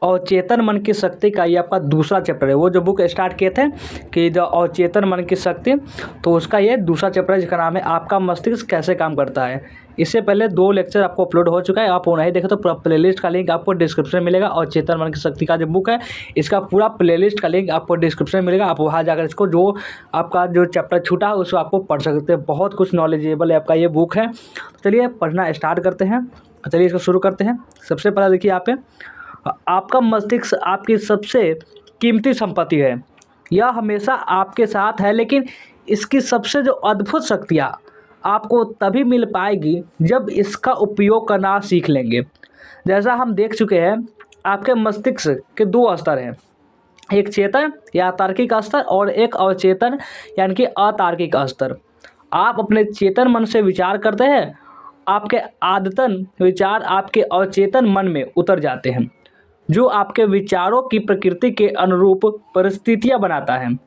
अवचेतन मन की शक्ति का ये आपका दूसरा चैप्टर है। वो जो बुक स्टार्ट किए थे कि द अवचेतन मन की शक्ति, तो उसका ये दूसरा चैप्टर है जिसका नाम है आपका मस्तिष्क कैसे काम करता है। इससे पहले 2 लेक्चर आपको अपलोड हो चुका है, आप वो नहीं देखे तो पूरा प्लेलिस्ट का लिंक आपको डिस्क्रिप्शन में मिलेगा। अवचेतन मन की शक्ति का जो बुक है इसका पूरा प्लेलिस्ट का लिंक आपको डिस्क्रिप्शन में मिलेगा। आप वहाँ जाकर इसको जो आपका जो चैप्टर छूटा है उसको आपको पढ़ सकते हैं। बहुत कुछ नॉलेजेबल है आपका ये बुक है। चलिए पढ़ना स्टार्ट करते हैं। चलिए इसको शुरू करते हैं। सबसे पहला देखिए यहाँ पे, आपका मस्तिष्क आपकी सबसे कीमती संपत्ति है। यह हमेशा आपके साथ है, लेकिन इसकी सबसे जो अद्भुत शक्तियाँ आपको तभी मिल पाएगी जब इसका उपयोग करना सीख लेंगे। जैसा हम देख चुके हैं, आपके मस्तिष्क के 2 स्तर हैं, एक चेतन या तार्किक स्तर और एक अवचेतन यानी कि अतार्किक स्तर। आप अपने चेतन मन से विचार करते हैं, आपके आदतन विचार आपके अवचेतन मन में उतर जाते हैं, जो आपके विचारों की प्रकृति के अनुरूप परिस्थितियां बनाता है।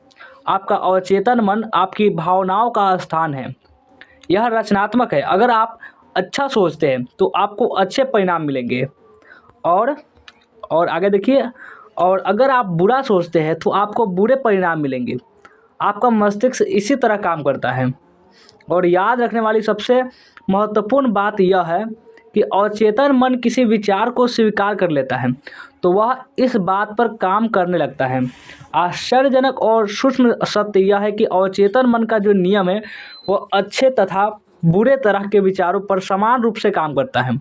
आपका अवचेतन मन आपकी भावनाओं का स्थान है। यह रचनात्मक है। अगर आप अच्छा सोचते हैं तो आपको अच्छे परिणाम मिलेंगे, और आगे देखिए, और अगर आप बुरा सोचते हैं तो आपको बुरे परिणाम मिलेंगे। आपका मस्तिष्क इसी तरह काम करता है। और याद रखने वाली सबसे महत्वपूर्ण बात यह है कि अवचेतन मन किसी विचार को स्वीकार कर लेता है तो वह इस बात पर काम करने लगता है। आश्चर्यजनक और सूक्ष्म सत्य यह है कि अवचेतन मन का जो नियम है वह अच्छे तथा बुरे तरह के विचारों पर समान रूप से काम करता है।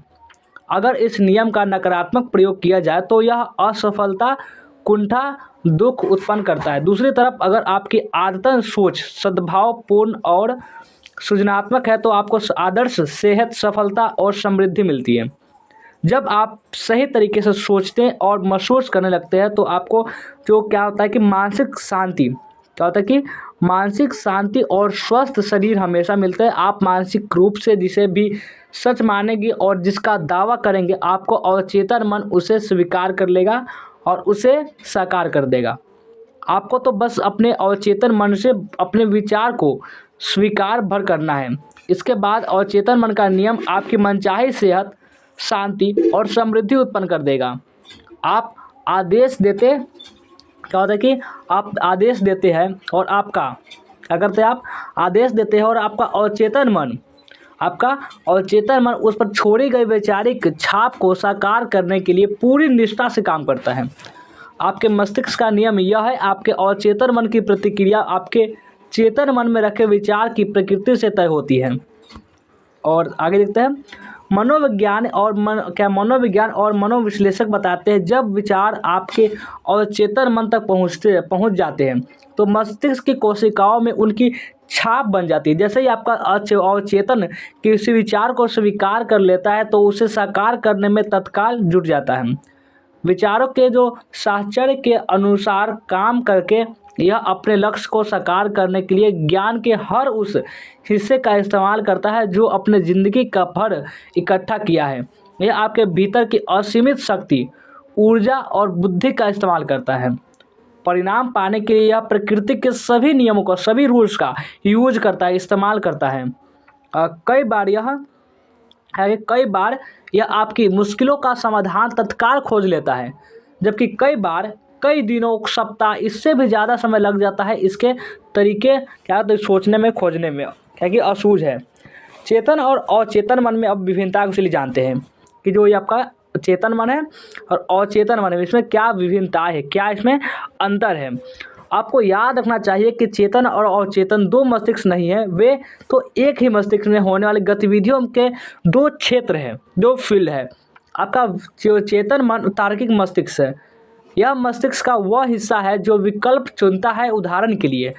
अगर इस नियम का नकारात्मक प्रयोग किया जाए तो यह असफलता, कुंठा, दुख उत्पन्न करता है। दूसरी तरफ अगर आपकी आदतन सोच सद्भावपूर्ण और सृजनात्मक है तो आपको आदर्श सेहत, सफलता और समृद्धि मिलती है। जब आप सही तरीके से सोचते और महसूस करने लगते हैं तो आपको जो क्या होता है कि मानसिक शांति और स्वस्थ शरीर हमेशा मिलता है। आप मानसिक रूप से जिसे भी सच मानेंगे और जिसका दावा करेंगे, आपको अवचेतन मन उसे स्वीकार कर लेगा और उसे साकार कर देगा। आपको तो बस अपने अवचेतन मन से अपने विचार को स्वीकार भर करना है। इसके बाद अवचेतन मन का नियम आपकी मनचाही सेहत, शांति और समृद्धि उत्पन्न कर देगा। आप आदेश देते क्या होता है कि आप आदेश देते हैं और आपका क्या करते हैं, आप आदेश देते हैं और आपका अवचेतन मन उस पर छोड़ी गई वैचारिक छाप को साकार करने के लिए पूरी निष्ठा से काम करता है। आपके मस्तिष्क का नियम यह है, आपके अवचेतन मन की प्रतिक्रिया आपके चेतन मन में रखे विचार की प्रकृति से तय होती है। और आगे देखते हैं, मनोविज्ञान और मनोविश्लेषक बताते हैं जब विचार आपके अवचेतन मन तक पहुंच जाते हैं तो मस्तिष्क की कोशिकाओं में उनकी छाप बन जाती है। जैसे ही आपका अवचेतन किसी विचार को स्वीकार कर लेता है तो उसे साकार करने में तत्काल जुट जाता है। विचारों के जो साहचर्य के अनुसार काम करके यह अपने लक्ष्य को साकार करने के लिए ज्ञान के हर उस हिस्से का इस्तेमाल करता है जो अपने ज़िंदगी का भर इकट्ठा किया है। यह आपके भीतर की असीमित शक्ति, ऊर्जा और बुद्धि का इस्तेमाल करता है। परिणाम पाने के लिए यह प्रकृति के सभी नियमों का, सभी रूल्स का इस्तेमाल करता है। कई बार यह आपकी मुश्किलों का समाधान तत्काल खोज लेता है, जबकि कई बार कई दिनों, सप्ताह, इससे भी ज़्यादा समय लग जाता है इसके तरीके सोचने में, खोजने में, क्या कि असूझ है। चेतन और अचेतन मन में अब विभिन्नता को इसलिए जानते हैं कि जो ये आपका चेतन मन है और अचेतन मन है, इसमें क्या विभिन्नता है, क्या इसमें अंतर है। आपको याद रखना चाहिए कि चेतन और अवचेतन 2 मस्तिष्क नहीं है, वे तो एक ही मस्तिष्क में होने वाली गतिविधियों के 2 क्षेत्र हैं, 2 फील्ड है। आपका जो चेतन मन तार्किक मस्तिष्क है, यह मस्तिष्क का वह हिस्सा है जो विकल्प चुनता है। उदाहरण के लिए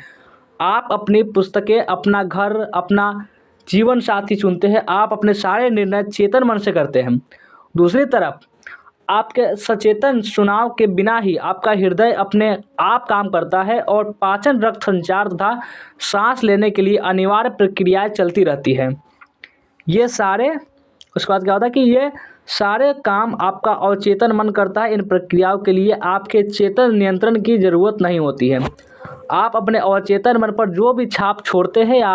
आप अपनी पुस्तकें, अपना घर, अपना जीवन साथी चुनते हैं। आप अपने सारे निर्णय चेतन मन से करते हैं। दूसरी तरफ आपके सचेतन चुनाव के बिना ही आपका हृदय अपने आप काम करता है और पाचन, रक्त संचार तथा सांस लेने के लिए अनिवार्य प्रक्रियाएं चलती रहती हैं। उसके बाद क्या होता है कि ये सारे काम आपका अवचेतन मन करता है। इन प्रक्रियाओं के लिए आपके चेतन नियंत्रण की ज़रूरत नहीं होती है। आप अपने अवचेतन मन पर जो भी छाप छोड़ते हैं या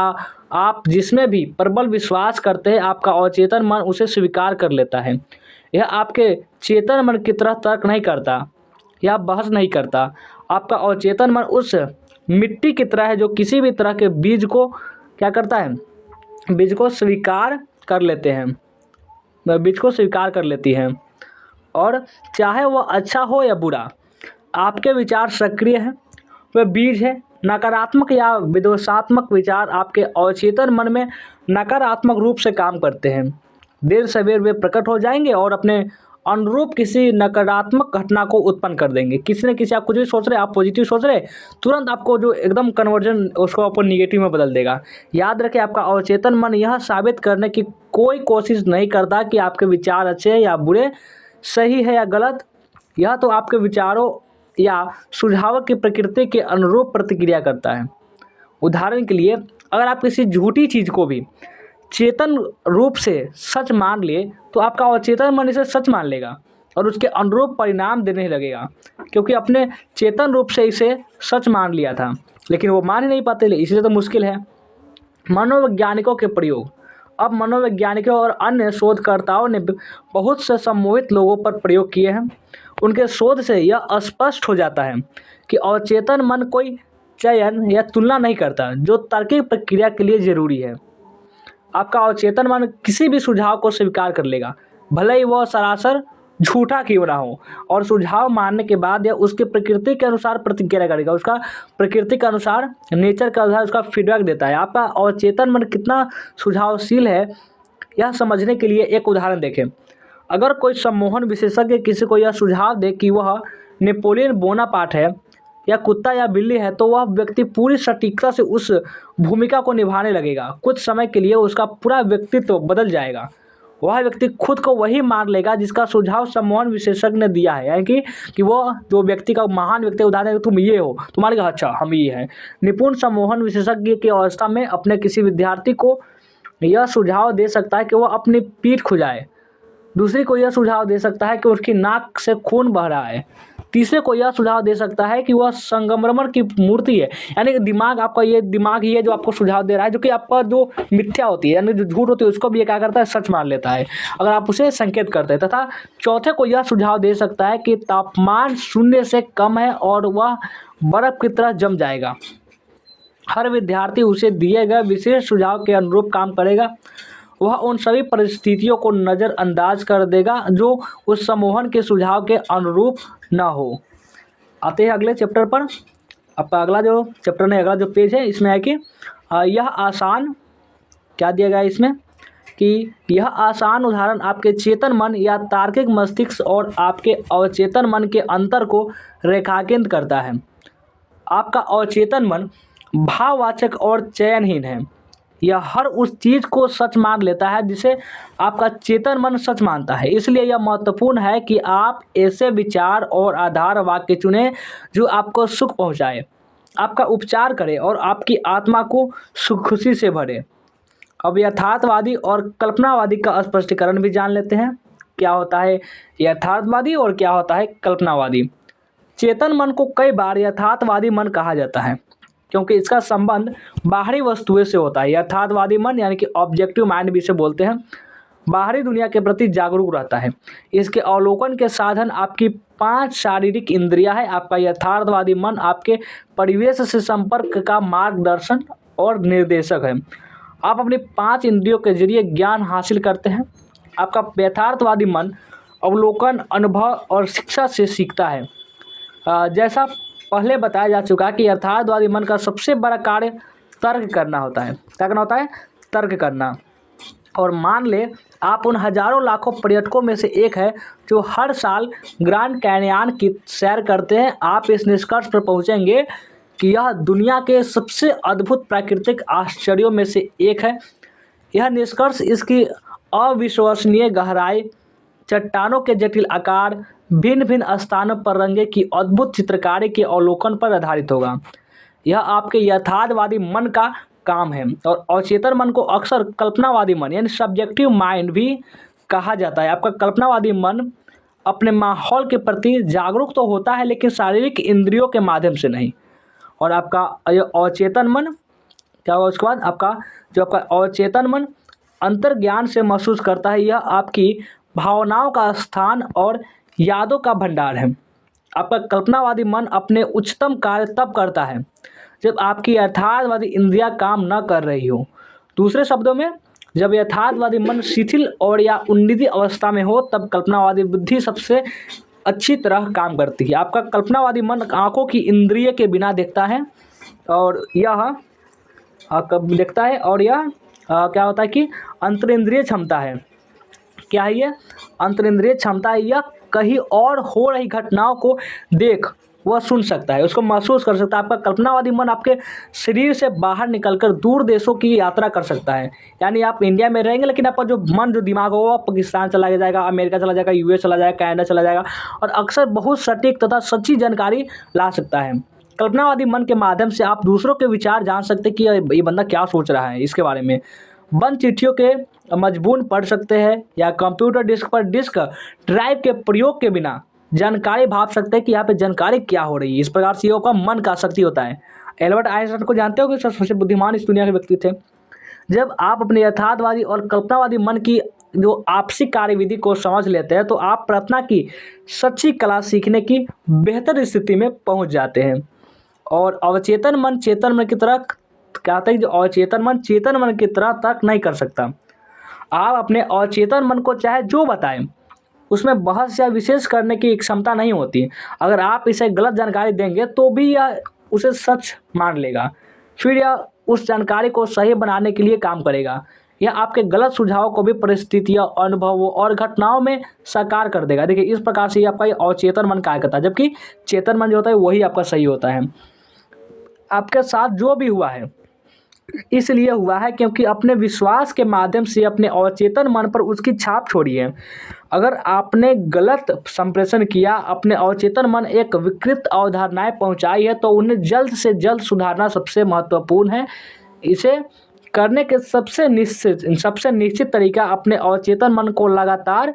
आप जिसमें भी प्रबल विश्वास करते हैं, आपका अवचेतन मन उसे स्वीकार कर लेता है। यह आपके चेतन मन की तरह तर्क नहीं करता या बहस नहीं करता। आपका अवचेतन मन उस मिट्टी की तरह है जो किसी भी तरह के बीज को क्या करता है, बीज को स्वीकार कर लेते हैं, बीज को स्वीकार कर लेती है, और चाहे वह अच्छा हो या बुरा। आपके विचार सक्रिय हैं, वह बीज है। नकारात्मक या विध्वंसात्मक विचार आपके अवचेतन मन में नकारात्मक रूप से काम करते हैं। देर सवेर वे प्रकट हो जाएंगे और अपने अनुरूप किसी नकारात्मक घटना को उत्पन्न कर देंगे। किसी न किसी, आप कुछ भी सोच रहे, आप पॉजिटिव सोच रहे, तुरंत आपको जो एकदम कन्वर्जन उसको अपन निगेटिव में बदल देगा। याद रखें, आपका अवचेतन मन यह साबित करने की कोई कोशिश नहीं करता कि आपके विचार अच्छे हैं या बुरे, सही है या गलत। यह तो आपके विचारों या सुझावों की प्रकृति के अनुरूप प्रतिक्रिया करता है। उदाहरण के लिए, अगर आप किसी झूठी चीज़ को भी चेतन रूप से सच मान लिए तो आपका अवचेतन मन इसे सच मान लेगा और उसके अनुरूप परिणाम देने लगेगा, क्योंकि अपने चेतन रूप से इसे सच मान लिया था, लेकिन वो मान ही नहीं पाते, इसलिए तो मुश्किल है। मनोवैज्ञानिकों के प्रयोग। अब मनोवैज्ञानिकों और अन्य शोधकर्ताओं ने बहुत से सम्मोहित लोगों पर प्रयोग किए हैं। उनके शोध से यह स्पष्ट हो जाता है कि अवचेतन मन कोई चयन या तुलना नहीं करता जो तार्किक प्रक्रिया के लिए जरूरी है। आपका अवचेतन मन किसी भी सुझाव को स्वीकार कर लेगा, भले ही वह सरासर झूठा क्यों ना हो, और सुझाव मानने के बाद यह उसके प्रकृति के अनुसार प्रतिक्रिया करेगा, उसका प्रकृति के अनुसार, नेचर के अनुसार उसका फीडबैक देता है। आपका अवचेतन मन कितना सुझावशील है, यह समझने के लिए एक उदाहरण देखें। अगर कोई सम्मोहन विशेषज्ञ किसी को यह सुझाव दे कि वह नेपोलियन बोनापार्ट है या कुत्ता या बिल्ली है, तो वह व्यक्ति पूरी सटीकता से उस भूमिका को निभाने लगेगा। कुछ समय के लिए उसका पूरा व्यक्तित्व बदल जाएगा। वह व्यक्ति खुद को वही मान लेगा जिसका सुझाव सम्मोहन विशेषज्ञ ने दिया है, यानी कि वो जो व्यक्ति का महान व्यक्ति, उदाहरण तुम ये हो, तुम्हारे कहा अच्छा हम ये हैं। निपुण सम्मोहन विशेषज्ञ की अवस्था में अपने किसी विद्यार्थी को यह सुझाव दे सकता है कि वह अपनी पीठ खुजाए, दूसरे को यह सुझाव दे सकता है कि उसकी नाक से खून बह रहा है, तीसरे को यह सुझाव दे सकता है कि वह संगमरमर की मूर्ति है। यानी कि दिमाग, आपका ये दिमाग ही है जो आपको सुझाव दे रहा है, जो कि आपका जो मिथ्या होती है, यानी जो झूठ होती है, उसको भी ये क्या करता है, सच मान लेता है अगर आप उसे संकेत करते हैं। तथा चौथे को यह सुझाव दे सकता है कि तापमान 0 से कम है और वह बर्फ की तरह जम जाएगा। हर विद्यार्थी उसे दिए गए विशेष सुझाव के अनुरूप काम करेगा। वह उन सभी परिस्थितियों को नज़रअंदाज कर देगा जो उस सम्मोहन के सुझाव के अनुरूप न हो। आते हैं अगले चैप्टर पर। आपका अगला जो चैप्टर है, अगला जो पेज है, इसमें है कि यह आसान, क्या दिया गया है इसमें कि यह आसान उदाहरण आपके चेतन मन या तार्किक मस्तिष्क और आपके अवचेतन मन के अंतर को रेखांकित करता है। आपका अवचेतन मन भाववाचक और चयनहीन है। यह हर उस चीज़ को सच मान लेता है जिसे आपका चेतन मन सच मानता है। इसलिए यह महत्वपूर्ण है कि आप ऐसे विचार और आधार वाक्य चुनें जो आपको सुख पहुंचाए, आपका उपचार करे और आपकी आत्मा को खुशी से भरे। अब यथार्थवादी और कल्पनावादी का स्पष्टीकरण भी जान लेते हैं। क्या होता है यथार्थवादी और क्या होता है कल्पनावादी। चेतन मन को कई बार यथार्थवादी मन कहा जाता है क्योंकि इसका संबंध बाहरी वस्तुओं से होता है। यथार्थवादी मन यानी कि ऑब्जेक्टिव माइंड भी इसे बोलते हैं, बाहरी दुनिया के प्रति जागरूक रहता है। इसके अवलोकन के साधन आपकी 5 शारीरिक इंद्रियां है। आपका यथार्थवादी मन आपके परिवेश से संपर्क का मार्गदर्शन और निर्देशक है। आप अपनी 5 इंद्रियों के जरिए ज्ञान हासिल करते हैं। आपका यथार्थवादी मन अवलोकन, अनुभव और शिक्षा से सीखता है। जैसा पहले बताया जा चुका है कि यथार्थवादी मन का सबसे बड़ा कार्य तर्क करना होता है। क्या करना होता है? तर्क करना। और मान ले आप उन हजारों लाखों पर्यटकों में से एक है जो हर साल ग्रैंड कैन्यन की सैर करते हैं। आप इस निष्कर्ष पर पहुंचेंगे कि यह दुनिया के सबसे अद्भुत प्राकृतिक आश्चर्यों में से एक है। यह निष्कर्ष इसकी अविश्वसनीय गहराई, चट्टानों के जटिल आकार, भिन्न भिन्न स्थानों पर रंगे की अद्भुत चित्रकारी के अवलोकन पर आधारित होगा। यह आपके यथार्थवादी मन का काम है। और अवचेतन मन को अक्सर कल्पनावादी मन यानी सब्जेक्टिव माइंड भी कहा जाता है। आपका कल्पनावादी मन अपने माहौल के प्रति जागरूक तो होता है लेकिन शारीरिक इंद्रियों के माध्यम से नहीं। और आपका अवचेतन मन क्या होगा उसके बाद, आपका जो आपका अवचेतन मन अंतर्ज्ञान से महसूस करता है। यह आपकी भावनाओं का स्थान और यादों का भंडार है। आपका कल्पनावादी मन अपने उच्चतम कार्य तब करता है जब आपकी यथार्थवादी इंद्रियां काम न कर रही हो। दूसरे शब्दों में, जब यथार्थवादी मन शिथिल और या उन्नति अवस्था में हो तब कल्पनावादी बुद्धि सबसे अच्छी तरह काम करती है। आपका कल्पनावादी मन आंखों की इंद्रिय के बिना देखता है और यह कब देखता है और यह क्या होता है कि अंतरिंद्रिय क्षमता है। क्या है ये? अंतरिंद्रिय क्षमता है। यह कहीं और हो रही घटनाओं को देख वह सुन सकता है, उसको महसूस कर सकता है। आपका कल्पनावादी मन आपके शरीर से बाहर निकलकर दूर देशों की यात्रा कर सकता है। यानी आप इंडिया में रहेंगे लेकिन आपका जो मन जो दिमाग हो वो पाकिस्तान चला जाएगा, अमेरिका चला जाएगा, यूएस चला जाएगा, कनाडा चला जाएगा और अक्सर बहुत सटीक तथा सच्ची जानकारी ला सकता है। कल्पनावादी मन के माध्यम से आप दूसरों के विचार जान सकते हैं कि ये बंदा क्या सोच रहा है इसके बारे में। बंद चिट्ठियों के मजमून पढ़ सकते हैं या कंप्यूटर डिस्क पर डिस्क ड्राइव के प्रयोग के बिना जानकारी भाप सकते हैं कि यहाँ पे जानकारी क्या हो रही है। इस प्रकार से का मन का शक्ति होता है। एल्बर्ट आइंस्टाइन को जानते हो कि सबसे बुद्धिमान इस दुनिया के व्यक्ति थे। जब आप अपने यथार्थवादी और कल्पनावादी मन की जो आपसी कार्यविधि को समझ लेते हैं तो आप प्रार्थना की सच्ची कला सीखने की बेहतर स्थिति में पहुंच जाते हैं। और अवचेतन मन चेतन मन की तरह क्या होता है, जो अवचेतन मन चेतन मन की तरह तर्क नहीं कर सकता। आप अपने अवचेतन मन को चाहे जो बताएं उसमें बहस या विशेष करने की क्षमता नहीं होती। अगर आप इसे गलत जानकारी देंगे तो भी यह उसे सच मान लेगा, फिर यह उस जानकारी को सही बनाने के लिए काम करेगा। यह आपके गलत सुझाव को भी परिस्थितियों, अनुभवों और घटनाओं में साकार कर देगा। देखिए इस प्रकार से आपका ये अवचेतन मन कार्य करता है, जबकि चेतन मन जो होता है वही आपका सही होता है। आपके साथ जो भी हुआ है इसलिए हुआ है क्योंकि अपने विश्वास के माध्यम से अपने अवचेतन मन पर उसकी छाप छोड़ी है। अगर आपने गलत संप्रेषण किया, अपने अवचेतन मन एक विकृत अवधारणाएं पहुंचाई है तो उन्हें जल्द से जल्द सुधारना सबसे महत्वपूर्ण है। इसे करने के सबसे निश्चित तरीका अपने अवचेतन मन को लगातार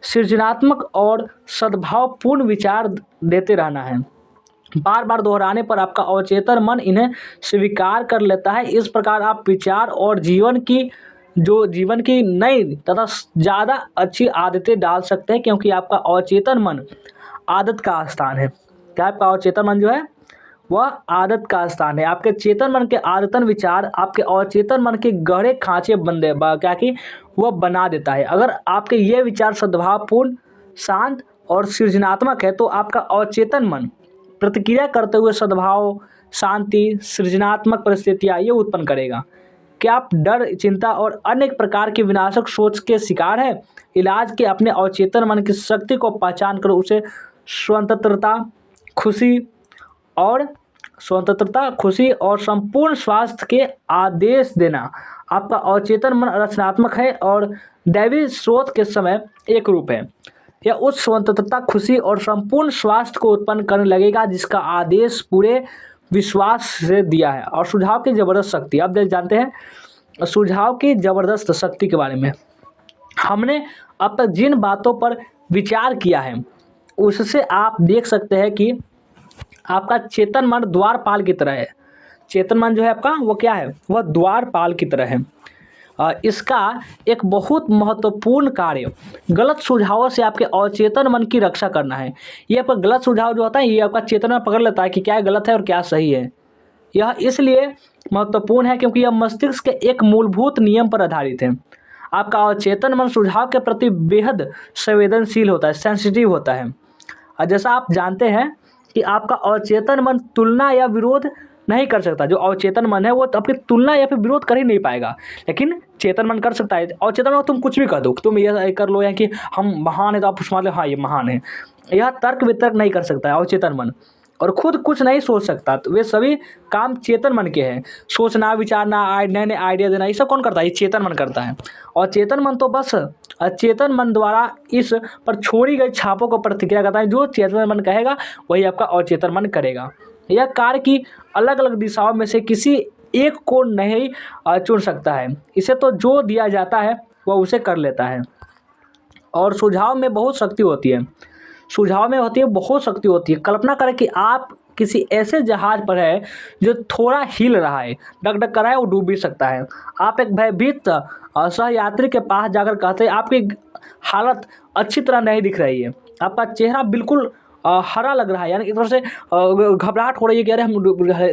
सृजनात्मक और सद्भावपूर्ण विचार देते रहना है। बार बार दोहराने पर आपका अवचेतन मन इन्हें स्वीकार कर लेता है। इस प्रकार आप विचार और जीवन की नई तथा ज़्यादा अच्छी आदतें डाल सकते हैं, क्योंकि आपका अवचेतन मन आदत का स्थान है। क्या आपका अवचेतन मन जो है वह आदत का स्थान है। आपके चेतन मन के आदतन विचार आपके अवचेतन मन के गहरे खांचे क्या कि वह बना देता है। अगर आपके ये विचार सद्भावपूर्ण, शांत और सृजनात्मक है तो आपका अवचेतन मन प्रतिक्रिया करते हुए सद्भाव, शांति, सृजनात्मक परिस्थितियाँ ये उत्पन्न करेगा। क्या आप डर, चिंता और अन्य प्रकार की विनाशक सोच के शिकार हैं? इलाज के अपने अवचेतन मन की शक्ति को पहचान कर उसे स्वतंत्रता, खुशी और संपूर्ण स्वास्थ्य के आदेश देना। आपका अवचेतन मन रचनात्मक है और दैवी स्रोत के समय एक रूप है। यह उस स्वतंत्रता, खुशी और संपूर्ण स्वास्थ्य को उत्पन्न करने लगेगा जिसका आदेश पूरे विश्वास से दिया है। और सुझाव की ज़बरदस्त शक्ति, अब जानते हैं सुझाव की ज़बरदस्त शक्ति के बारे में। हमने अब तक जिन बातों पर विचार किया है उससे आप देख सकते हैं कि आपका चेतन मन द्वारपाल की तरह है। चेतन मन जो है आपका वो क्या है, वह द्वारपाल की तरह है। इसका एक बहुत महत्वपूर्ण कार्य गलत सुझावों से आपके अवचेतन मन की रक्षा करना है। ये आपका गलत सुझाव जो होता है ये आपका चेतन में पकड़ लेता है कि क्या गलत है और क्या सही है। यह इसलिए महत्वपूर्ण है क्योंकि यह मस्तिष्क के एक मूलभूत नियम पर आधारित है। आपका अवचेतन मन सुझाव के प्रति बेहद संवेदनशील होता है, सेंसिटिव होता है। और जैसा आप जानते हैं कि आपका अवचेतन मन तुलना या विरोध नहीं कर सकता। जो अवचेतन मन है वो अपनी तुलना या फिर विरोध कर ही नहीं पाएगा, लेकिन चेतन मन कर सकता है। अवचेतन मन तुम कुछ भी कर दो, तुम ये कर लो या कि हम महान है तो आप उसमें लो हाँ ये महान है, यह तर्क वितर्क नहीं कर सकता है अवचेतन मन, और खुद कुछ नहीं सोच सकता। तो वे सभी काम चेतन मन के हैं। सोचना, विचारना, नए नए आइडिया देना, ये सब कौन करता है? ये चेतन मन करता है। और चेतन मन तो बस अचेतन मन द्वारा इस पर छोड़ी गई छापों को प्रतिक्रिया करता है। जो चेतन मन कहेगा वही आपका अवचेतन मन करेगा। यह कार्य की अलग अलग दिशाओं में से किसी एक को नहीं चुन सकता है। इसे तो जो दिया जाता है वह उसे कर लेता है। और सुझाव में बहुत शक्ति होती है। बहुत शक्ति होती है। कल्पना करें कि आप किसी ऐसे जहाज पर है जो थोड़ा हिल रहा है, डगडग कर रहा है, वो डूब भी सकता है। आप एक भयभीत सहयात्री के पास जाकर कहते हैं आपकी हालत अच्छी तरह नहीं दिख रही है, आपका चेहरा बिल्कुल हरा लग रहा है, यानी एक तरह से घबराहट हो रही है कि अरे हम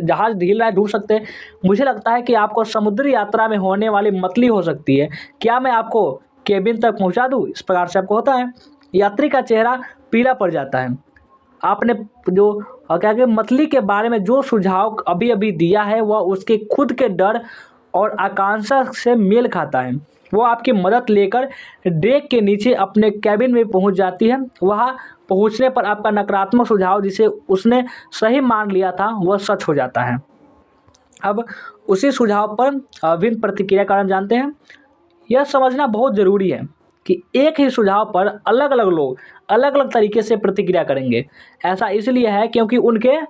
जहाज़ हिल रहा है, डूब सकते हैं। मुझे लगता है कि आपको समुद्री यात्रा में होने वाली मतली हो सकती है, क्या मैं आपको केबिन तक पहुंचा दूं? इस प्रकार से आपको होता है। यात्री का चेहरा पीला पड़ जाता है। आपने जो क्या कहते मतली के बारे में जो सुझाव अभी अभी दिया है वह उसके खुद के डर और आकांक्षा से मेल खाता है। वो आपकी मदद लेकर डेक के नीचे अपने कैबिन में पहुंच जाती है। वहाँ पहुंचने पर आपका नकारात्मक सुझाव जिसे उसने सही मान लिया था वह सच हो जाता है। अब उसी सुझाव पर विभिन्न प्रतिक्रिया कारण जानते हैं। यह समझना बहुत ज़रूरी है कि एक ही सुझाव पर अलग अलग लोग अलग अलग तरीके से प्रतिक्रिया करेंगे। ऐसा इसलिए है क्योंकि उनके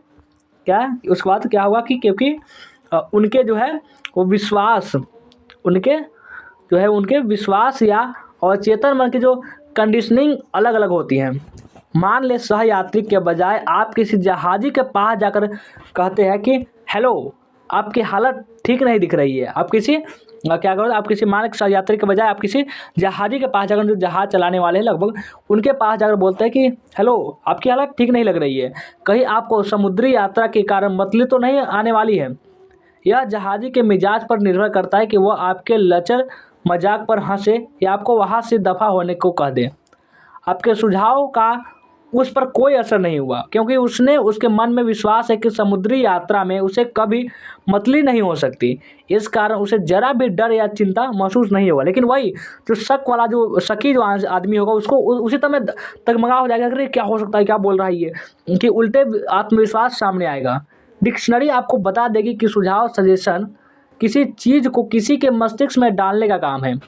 क्या उसके बाद क्या हुआ कि क्योंकि उनके जो है वो विश्वास उनके जो है उनके विश्वास या और चेतन मन की जो कंडीशनिंग अलग अलग होती हैं। मान ले सहयात्री के बजाय आप किसी जहाजी के पास जाकर कहते हैं कि हेलो, आपकी हालत ठीक नहीं दिख रही है। आप किसी क्या करो, आप किसी मान सहयात्री के बजाय आप किसी जहाजी के पास जाकर, जो जहाज चलाने वाले हैं लगभग, उनके पास जाकर बोलते हैं कि हेलो, आपकी हालत ठीक नहीं लग रही है, कहीं आपको समुद्री यात्रा के कारण मतली तो नहीं आने वाली है। यह जहाजी के मिजाज पर निर्भर करता है कि वह आपके लचर मजाक पर हंसे या आपको वहाँ से दफ़ा होने को कह दे। आपके सुझाव का उस पर कोई असर नहीं हुआ क्योंकि उसके मन में विश्वास है कि समुद्री यात्रा में उसे कभी मतली नहीं हो सकती। इस कारण उसे जरा भी डर या चिंता महसूस नहीं होगा। लेकिन वही जो शक वाला जो शकी जो आदमी होगा उसको उसी समय तगमगा हो जाएगा कि क्या हो सकता है, क्या बोल रहा है ये, कि उल्टे आत्मविश्वास सामने आएगा। डिक्शनरी आपको बता देगी कि सुझाव सजेशन किसी चीज़ को किसी के मस्तिष्क में डालने का काम है।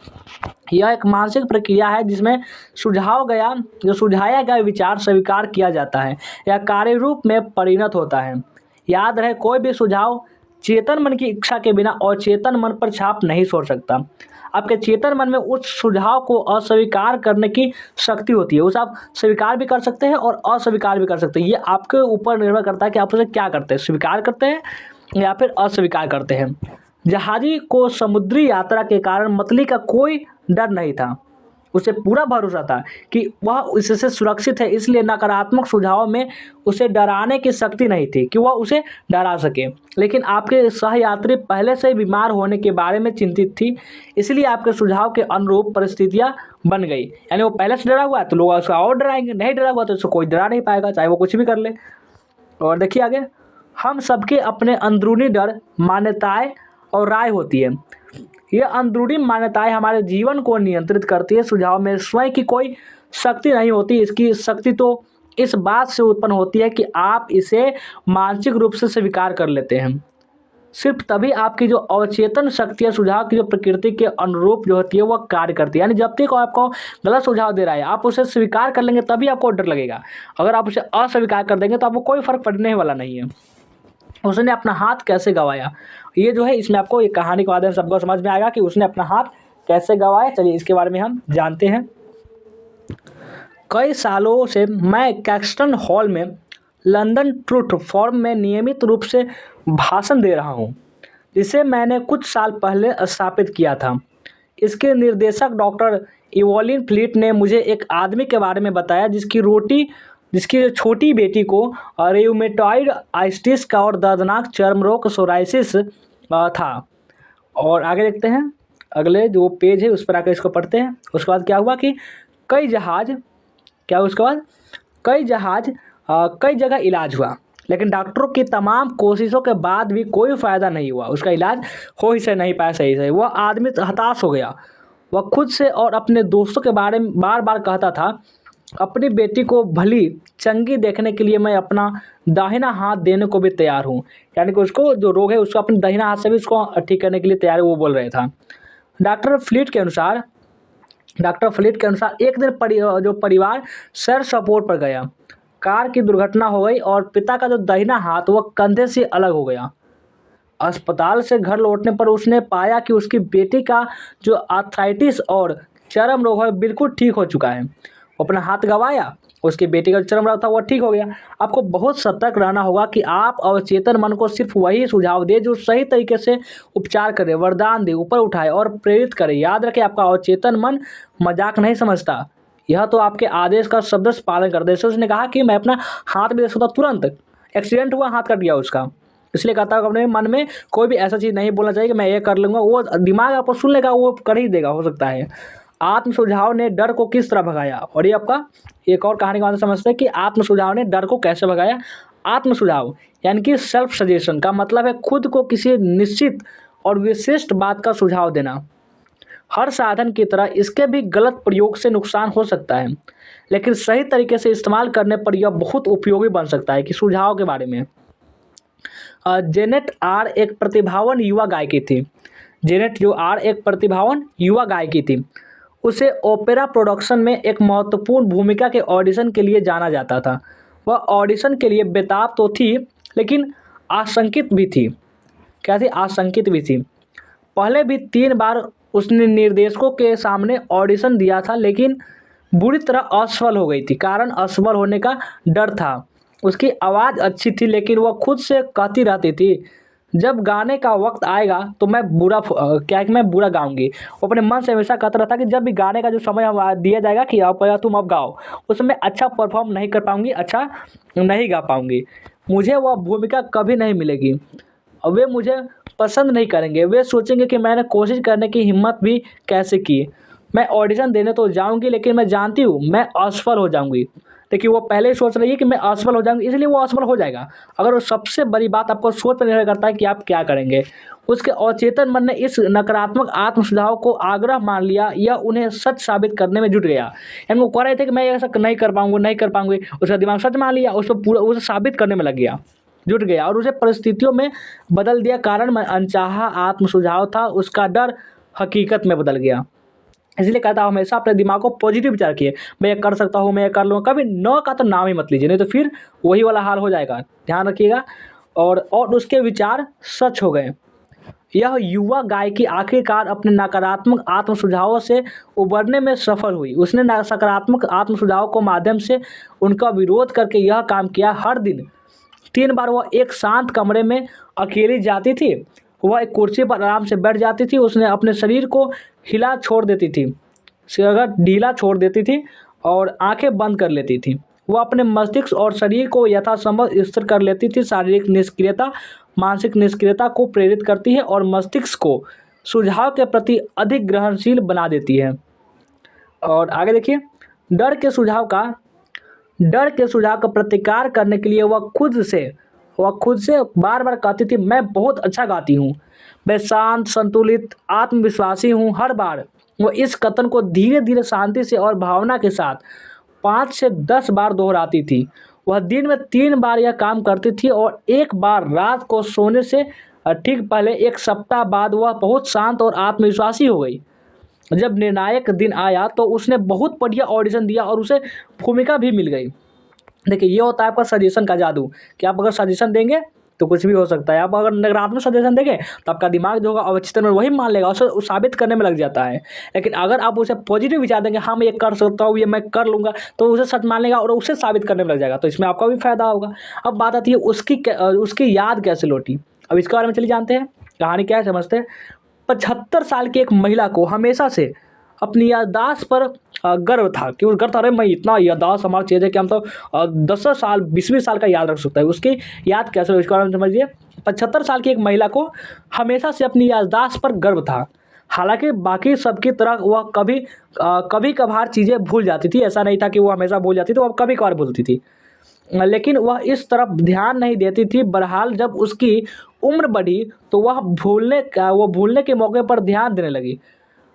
यह एक मानसिक प्रक्रिया है जिसमें सुझाया गया विचार स्वीकार किया जाता है या कार्य रूप में परिणत होता है। याद रहे, कोई भी सुझाव चेतन मन की इच्छा के बिना और चेतन मन पर छाप नहीं छोड़ सकता। आपके चेतन मन में उस सुझाव को अस्वीकार करने की शक्ति होती है। उसे आप स्वीकार भी कर सकते हैं और अस्वीकार भी कर सकते हैं। ये आपके ऊपर निर्भर करता है कि आप उसे क्या करते हैं, स्वीकार करते हैं या फिर अस्वीकार करते हैं। जहाजी को समुद्री यात्रा के कारण मतली का कोई डर नहीं था। उसे पूरा भरोसा था कि वह इससे सुरक्षित है, इसलिए नकारात्मक सुझाव में उसे डराने की शक्ति नहीं थी कि वह उसे डरा सके। लेकिन आपके सहयात्री पहले से ही बीमार होने के बारे में चिंतित थी, इसलिए आपके सुझाव के अनुरूप परिस्थितियां बन गई। यानी वो पहले से डरा हुआ है तो लोग उसको और डराएंगे, नहीं डरा हुआ तो उसको कोई डरा नहीं पाएगा, चाहे वो कुछ भी कर ले। और देखिए आगे, हम सबके अपने अंदरूनी डर, मान्यताएं और राय होती है। यह अंदरूनी मान्यताएं हमारे जीवन को नियंत्रित करती है। सुझाव में स्वयं की कोई शक्ति नहीं होती। इसकी शक्ति तो इस बात से उत्पन्न होती है कि आप इसे मानसिक रूप से स्वीकार कर लेते हैं। सिर्फ तभी आपकी जो अवचेतन शक्ति है सुझाव की जो प्रकृति के अनुरूप जो होती है वह कार्य करती है। यानी जब तक आपको गलत सुझाव दे रहा है आप उसे स्वीकार कर लेंगे तभी आपको डर लगेगा। अगर आप उसे अस्वीकार कर देंगे तो आपको कोई फर्क पड़ने वाला नहीं है। उसने अपना हाथ कैसे गंवाया, ये जो है इसमें आपको एक कहानी के माध्यम से सबको समझ में आएगा कि उसने अपना हाथ कैसे गंवाया। चलिए इसके बारे में हम जानते हैं। कई सालों से मैं कैक्सटन हॉल में लंदन ट्रुथ फोरम में नियमित रूप से भाषण दे रहा हूँ, जिसे मैंने कुछ साल पहले स्थापित किया था। इसके निर्देशक डॉक्टर इवोलिन फ्लीट ने मुझे एक आदमी के बारे में बताया जिसकी छोटी बेटी को रेयूमेटॉइड आर्थराइटिस का और दर्दनाक चर्म रोग सोराइसिस था। और आगे देखते हैं, अगले जो पेज है उस पर आकर इसको पढ़ते हैं। उसके बाद क्या हुआ कि कई जगह इलाज हुआ, लेकिन डॉक्टरों की तमाम कोशिशों के बाद भी कोई फ़ायदा नहीं हुआ। उसका इलाज हो ही से नहीं पाया सही से। वह आदमी हताश हो गया। वह खुद से और अपने दोस्तों के बारे में बार बार कहता था, अपनी बेटी को भली चंगी देखने के लिए मैं अपना दाहिना हाथ देने को भी तैयार हूँ। यानी कि उसको जो रोग है उसको अपने दाहिना हाथ से भी उसको ठीक करने के लिए तैयार है, वो बोल रहे था। डॉक्टर फ्लीट के अनुसार एक दिन जो परिवार सैर सपोर्ट पर गया, कार की दुर्घटना हो गई और पिता का जो दाहिना हाथ वह कंधे से अलग हो गया। अस्पताल से घर लौटने पर उसने पाया कि उसकी बेटी का जो आर्थराइटिस और चर्म रोग है बिल्कुल ठीक हो चुका है। वो अपना हाथ गंवाया, उसकी बेटी का जो चर्म रोग था वह ठीक हो गया। आपको बहुत सतर्क रहना होगा कि आप अवचेतन मन को सिर्फ वही सुझाव दे जो सही तरीके से उपचार करे, वरदान दे, ऊपर उठाए और प्रेरित करे। याद रखें, आपका अवचेतन मन मजाक नहीं समझता। यह तो आपके आदेश का शब्दश पालन कर दे। उसने कहा कि मैं अपना हाथ भी दे सकता हूँ, तुरंत एक्सीडेंट हुआ, हाथ कट गया उसका। इसलिए कहता है अपने मन में कोई भी ऐसा चीज़ नहीं बोलना चाहिए कि मैं ये कर लूँगा, वो दिमाग आपको सुन लेगा, वो कर ही देगा, हो सकता है। आत्म सुझाव ने डर को किस तरह भगाया, और ये आपका एक और कहानी के बारे में समझते हैं कि आत्म सुझाव ने डर को कैसे भगाया। आत्म सुझाव यानी कि सेल्फ सजेशन का मतलब है खुद को किसी निश्चित और विशिष्ट बात का सुझाव देना। हर साधन की तरह इसके भी गलत प्रयोग से नुकसान हो सकता है, लेकिन सही तरीके से इस्तेमाल करने पर यह बहुत उपयोगी बन सकता है। कि सुझाव के बारे में, जेनेट आर एक प्रतिभावान युवा गायकी थी। जेनेट जो आर एक प्रतिभावान युवा गायकी थी। उसे ओपेरा प्रोडक्शन में एक महत्वपूर्ण भूमिका के ऑडिशन के लिए जाना जाता था। वह ऑडिशन के लिए बेताब तो थी, लेकिन आशंकित भी थी। क्या थी? आशंकित भी थी। पहले भी 3 बार उसने निर्देशकों के सामने ऑडिशन दिया था, लेकिन बुरी तरह असफल हो गई थी। कारण असफल होने का डर था। उसकी आवाज़ अच्छी थी, लेकिन वह खुद से कहती रहती थी, जब गाने का वक्त आएगा तो मैं क्या है कि मैं बुरा गाऊंगी। वो अपने मन से हमेशा कहता रहता कि जब भी गाने का जो समय दिया जाएगा कि आप तुम अब गाओ, उसमें अच्छा परफॉर्म नहीं कर पाऊंगी, अच्छा नहीं गा पाऊंगी, मुझे वह भूमिका कभी नहीं मिलेगी और वे मुझे पसंद नहीं करेंगे। वे सोचेंगे कि मैंने कोशिश करने की हिम्मत भी कैसे की। मैं ऑडिशन देने तो जाऊंगी, लेकिन मैं जानती हूँ मैं असफल हो जाऊंगी। देखिए, वो पहले ही सोच रही है कि मैं असफल हो जाऊंगी, इसलिए वो असफल हो जाएगा। अगर वो सबसे बड़ी बात आपको सोच पर निर्भर करता है कि आप क्या करेंगे। उसके अचेतन मन ने इस नकारात्मक आत्म सुझाव को आग्रह मान लिया, यह उन्हें सच साबित करने में जुट गया। यानी वो कह रहे थे कि मैं ऐसा नहीं कर पाऊंगा, नहीं कर पाऊंगी, उसका दिमाग सच मान लिया, उसको पूरा उसे साबित करने में लग गया, जुट गया और उसे परिस्थितियों में बदल दिया। कारण में अनचाहा आत्म सुझाव था, उसका डर हकीकत में बदल गया। इसलिए कहता हूँ हमेशा अपने दिमाग को पॉजिटिव विचार किए, मैं ये कर सकता हूँ, मैं ये कर लूँगा। कभी न का तो नाम ही मत लीजिए, नहीं तो फिर वही वाला हाल हो जाएगा, ध्यान रखिएगा। और उसके विचार सच हो गए। यह युवा गायकी आखिरकार अपने नकारात्मक आत्म सुझावों से उबरने में सफल हुई। उसने सकारात्मक आत्म सुझाव को माध्यम से उनका विरोध करके यह काम किया। हर दिन 3 बार वह एक शांत कमरे में अकेली जाती थी। वह एक कुर्सी पर आराम से बैठ जाती थी। उसने अपने शरीर को हिला छोड़ देती थी, अगर ढीला छोड़ देती थी और आंखें बंद कर लेती थी। वह अपने मस्तिष्क और शरीर को यथासंभव स्थिर कर लेती थी। शारीरिक निष्क्रियता मानसिक निष्क्रियता को प्रेरित करती है और मस्तिष्क को सुझाव के प्रति अधिक ग्रहणशील बना देती है। और आगे देखिए, डर के सुझाव का डर के सुझाव का प्रतिकार करने के लिए वह खुद से बार बार कहती थी, मैं बहुत अच्छा गाती हूँ, मैं शांत, संतुलित, आत्मविश्वासी हूँ। हर बार वह इस कथन को धीरे धीरे शांति से और भावना के साथ 5 से 10 बार दोहराती थी। वह दिन में 3 बार यह काम करती थी और एक बार रात को सोने से ठीक पहले 1 सप्ताह बाद वह बहुत शांत और आत्मविश्वासी हो गई। जब निर्णायक दिन आया तो उसने बहुत बढ़िया ऑडिशन दिया और उसे भूमिका भी मिल गई। देखिए, ये होता है आपका सजेशन का जादू, कि आप अगर सजेशन देंगे तो कुछ भी हो सकता है। आप अगर नकारात्मक सजेशन देंगे तो आपका दिमाग जो होगा अवचेतन में वही मान लेगा, उसे साबित करने में लग जाता है। लेकिन अगर आप उसे पॉजिटिव विचार देंगे, हाँ मैं ये कर सकता हूँ, ये मैं कर लूँगा, तो उसे सच मान लेगा और उसे साबित करने में लग जाएगा। तो इसमें आपका भी फायदा होगा। अब बात आती है उसकी याद कैसे लौटी। अब इसके बारे में चलिए जानते हैं, कहानी क्या है समझते हैं। 75 साल की एक महिला को हमेशा से अपनी याददाश्त पर गर्व था, कि उस गर्व था, अरे मैं इतना याददाश्त हमारा चीज़ है कि हम तो 10 साल 20 साल का याद रख सकता है। उसकी याद कैसे, इसके बारे में समझिए। 75 साल की एक महिला को हमेशा से अपनी याददाश्त पर गर्व था। हालांकि बाकी सबकी तरह वह कभी कभार चीज़ें भूल जाती थी। ऐसा नहीं था कि वो हमेशा भूल जाती थी, वह कभी कभार भूलती थी, लेकिन वह इस तरफ ध्यान नहीं देती थी। बहरहाल जब उसकी उम्र बढ़ी तो वह भूलने के मौके पर ध्यान देने लगी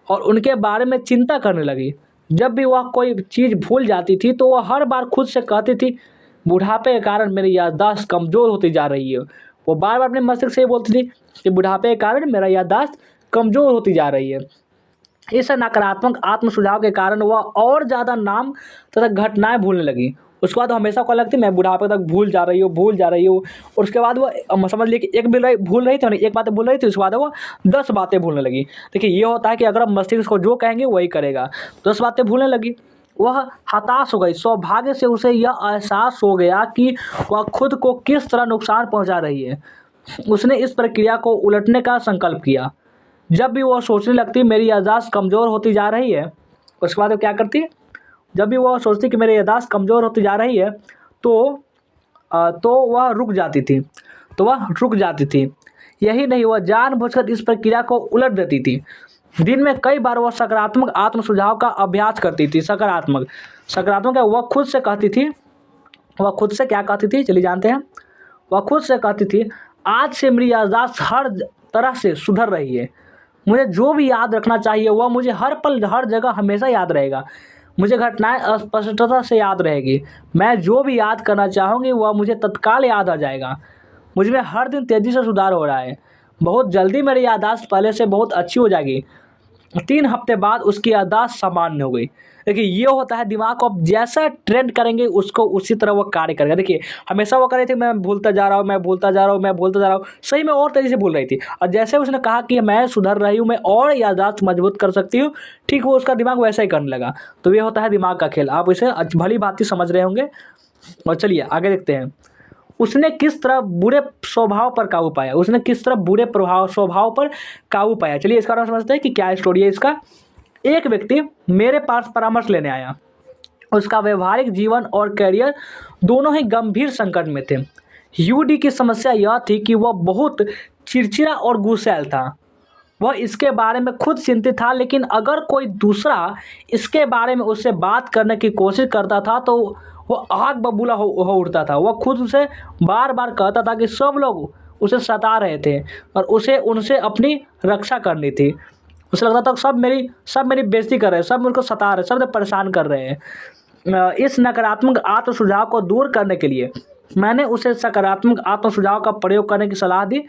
और उनके बारे में चिंता करने लगी। जब भी वह कोई चीज़ भूल जाती थी तो वह हर बार खुद से कहती थी, बुढ़ापे के कारण मेरी याददाश्त कमज़ोर होती जा रही है। वो बार बार अपने मस्तिष्क से ये बोलती थी कि बुढ़ापे के कारण मेरा याददाश्त कमज़ोर होती जा रही है। इस नकारात्मक आत्म सुझाव के कारण वह और ज़्यादा नाम तथा घटनाएं भूलने लगी। उसके बाद हमेशा को लगती मैं बुढ़ापे तक भूल जा रही हूँ। और उसके बाद वो समझ ली कि एक भी भूल रही थी, एक बात भूल रही थी, उसके बाद वो 10 बातें भूलने लगी। देखिए, ये होता है कि अगर आप मस्तिष्क को जो कहेंगे वही करेगा। 10 बातें भूलने लगी। वह हताश हो गई। सौभाग्य से उसे यह एहसास हो गया कि वह खुद को किस तरह नुकसान पहुंचा रही है। उसने इस प्रक्रिया को उलटने का संकल्प किया। जब भी वह सोचने लगती मेरी याददाश्त कमज़ोर होती जा रही है, उसके बाद वो क्या करती, जब भी वह सोचती कि मेरी याददाश्त कमज़ोर होती जा रही है तो वह रुक जाती थी यही नहीं, वह जानबूझकर इस प्रक्रिया को उलट देती थी। दिन में कई बार वह सकारात्मक आत्म सुझाव का अभ्यास करती थी। सकारात्मक वह खुद से कहती थी, वह खुद से क्या कहती थी चलिए जानते हैं। वह खुद से कहती थी, आज से मेरी याददाश्त हर तरह से सुधर रही है। मुझे जो भी याद रखना चाहिए वह मुझे हर पल हर जगह हमेशा याद रहेगा। मुझे घटनाएं स्पष्टता से याद रहेगी। मैं जो भी याद करना चाहूँगी वह मुझे तत्काल याद आ जाएगा। मुझ में हर दिन तेज़ी से सुधार हो रहा है। बहुत जल्दी मेरी याददाश्त पहले से बहुत अच्छी हो जाएगी। 3 हफ्ते बाद उसकी याददाश्त सामान्य हो गई। देखिए ये होता है, दिमाग को आप जैसा ट्रेंड करेंगे उसको उसी तरह वो कार्य करेगा। देखिए हमेशा वो कर रही थी मैं भूलता जा रहा हूँ, सही में और तेज़ी से भूल रही थी। और जैसे उसने कहा कि मैं सुधर रही हूँ, मैं और याददाश्त मजबूत कर सकती हूँ, ठीक वो उसका दिमाग वैसा ही करने लगा। तो ये होता है दिमाग का खेल। आप इसे भली भांति समझ रहे होंगे। और चलिए आगे देखते हैं। उसने किस तरह बुरे स्वभाव पर काबू पाया। चलिए इसका बारे में समझते हैं कि क्या स्टोरी है इसका। एक व्यक्ति मेरे पास परामर्श लेने आया। उसका व्यवहारिक जीवन और करियर दोनों ही गंभीर संकट में थे। यूडी की समस्या यह थी कि वह बहुत चिड़चिड़ा और गुस्सैल था। वह इसके बारे में खुद चिंतित था, लेकिन अगर कोई दूसरा इसके बारे में उससे बात करने की कोशिश करता था तो वह आग बबूला हो उठता था। वह खुद उसे बार बार कहता था कि सब लोग उसे सता रहे थे और उसे उनसे अपनी रक्षा करनी थी। उसे लगता था सब मेरी बेइज्जती कर रहे हैं, सब मुझको सता रहे हैं, सब मुझे परेशान कर रहे हैं। इस नकारात्मक आत्म सुझाव को दूर करने के लिए मैंने उसे सकारात्मक आत्म सुझाव का प्रयोग करने की सलाह दी।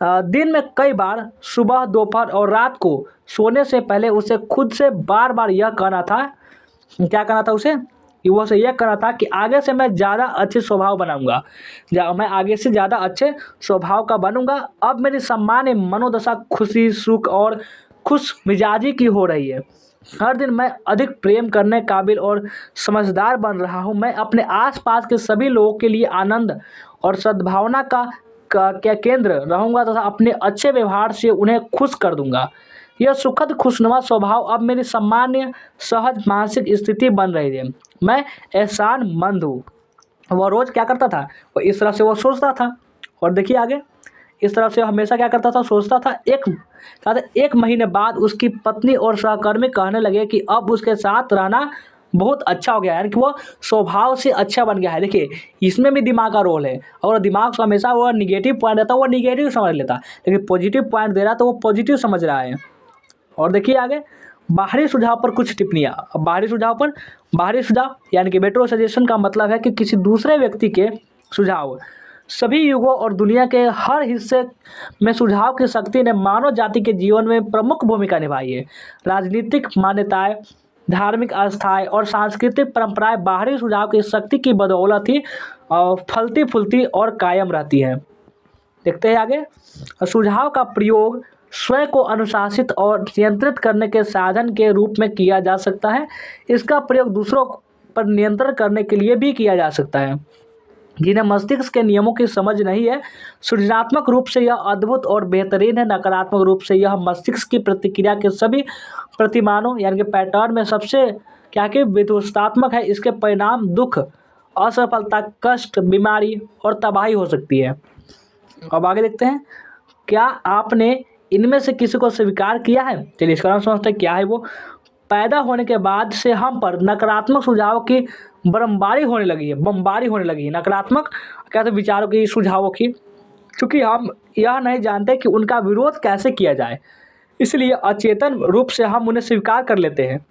दिन में कई बार सुबह, दोपहर और रात को सोने से पहले उसे खुद से बार बार यह कहना था, क्या कहना था उसे, कि वो से यह कहना था कि आगे से मैं ज़्यादा अच्छे स्वभाव बनाऊंगा, मैं आगे से ज़्यादा अच्छे स्वभाव का बनूंगा। अब मेरी सामान्य मनोदशा खुशी, सुख और खुश मिजाजी की हो रही है। हर दिन मैं अधिक प्रेम करने काबिल और समझदार बन रहा हूँ। मैं अपने आसपास के सभी लोगों के लिए आनंद और सद्भावना का केंद्र रहूँगा तथा अपने अच्छे व्यवहार से उन्हें खुश कर दूँगा। यह सुखद खुशनुमा स्वभाव अब मेरी सामान्य सहज मानसिक स्थिति बन रही है। मैं एहसानमंद हूँ। वह रोज़ क्या करता था, वो इस तरह से वो सोचता था। और देखिए आगे, इस तरह से हमेशा क्या करता था, सोचता था। एक महीने बाद उसकी पत्नी और सहकर्मी कहने लगे कि अब उसके साथ रहना बहुत अच्छा हो गया है, यानी कि वो स्वभाव से अच्छा बन गया है। देखिए इसमें भी दिमाग का रोल है, और दिमाग को हमेशा वो निगेटिव पॉइंट देता है वो निगेटिव समझ लेता है, लेकिन पॉजिटिव पॉइंट दे रहा है तो वो पॉजिटिव समझ रहा है। और देखिए आगे, बाहरी सुझाव पर कुछ टिप्पणियाँ। अब बाहरी सुझाव यानी कि बेटर सजेशन का मतलब है कि किसी दूसरे व्यक्ति के सुझाव। सभी युगों और दुनिया के हर हिस्से में सुझाव की शक्ति ने मानव जाति के जीवन में प्रमुख भूमिका निभाई है। राजनीतिक मान्यताएं, धार्मिक आस्थाएं और सांस्कृतिक परंपराएं बाहरी सुझाव की शक्ति की बदौलत ही फलती फूलती और कायम रहती हैं। देखते हैं आगे। सुझाव का प्रयोग स्वयं को अनुशासित और नियंत्रित करने के साधन के रूप में किया जा सकता है। इसका प्रयोग दूसरों पर नियंत्रण करने के लिए भी किया जा सकता है। जिन्हें मस्तिष्क के नियमों की समझ नहीं है, सृजनात्मक रूप से यह अद्भुत और बेहतरीन है। नकारात्मक रूप से यह मस्तिष्क की प्रतिक्रिया के सभी प्रतिमानों यानी कि पैटर्न में सबसे क्या कि विध्वंसात्मक है। इसके परिणाम दुख, असफलता, कष्ट, बीमारी और तबाही हो सकती है। अब आगे देखते हैं, क्या आपने इनमें से किसी को स्वीकार किया है। चलिए इसका नाम समझते हैं क्या है वो। पैदा होने के बाद से हम पर नकारात्मक सुझाव की बमबारी होने लगी है। नकारात्मक क्या तो विचारों की, सुझावों की, क्योंकि हम यह नहीं जानते कि उनका विरोध कैसे किया जाए, इसलिए अचेतन रूप से हम उन्हें स्वीकार कर लेते हैं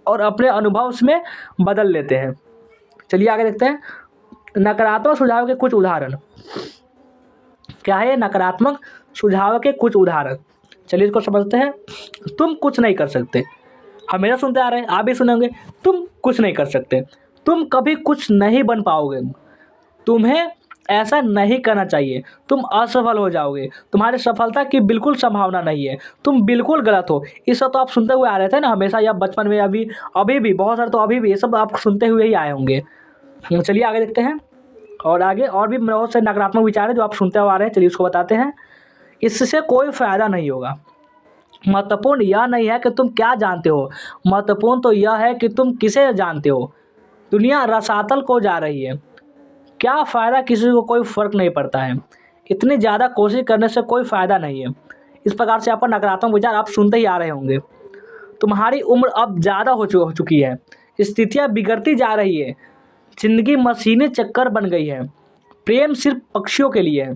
और अपने अनुभव में बदल लेते हैं। चलिए आगे देखते हैं, नकारात्मक सुझाव के कुछ उदाहरण। क्या है नकारात्मक सुझाव के कुछ उदाहरण। चलिए इसको समझते हैं। तुम कुछ नहीं कर सकते, हमेशा सुनते आ रहे हैं, आप भी सुनेंगे। तुम कुछ नहीं कर सकते, तुम कभी कुछ नहीं बन पाओगे, तुम्हें ऐसा नहीं करना चाहिए, तुम असफल हो जाओगे, तुम्हारी सफलता की बिल्कुल संभावना नहीं है, तुम बिल्कुल गलत हो। ये सब तो आप सुनते हुए आ रहे थे ना हमेशा, या बचपन में, अभी भी बहुत सारे तो अभी भी ये सब आप सुनते हुए ही आए होंगे। चलिए आगे देखते हैं। और आगे और भी बहुत से नकारात्मक विचार है जो आप सुनते हुए आ रहे हैं। चलिए उसको बताते हैं। इससे कोई फ़ायदा नहीं होगा, महत्वपूर्ण यह नहीं है कि तुम क्या जानते हो, महत्वपूर्ण तो यह है कि तुम किसे जानते हो। दुनिया रसातल को जा रही है, क्या फ़ायदा, किसी को कोई फ़र्क नहीं पड़ता है। इतनी ज़्यादा कोशिश करने से कोई फ़ायदा नहीं है। इस प्रकार से आपका नकारात्मक विचार आप सुनते ही आ रहे होंगे। तुम्हारी उम्र अब ज़्यादा हो चुकी है, स्थितियाँ बिगड़ती जा रही है, ज़िंदगी मशीनी चक्कर बन गई है, प्रेम सिर्फ पक्षियों के लिए है,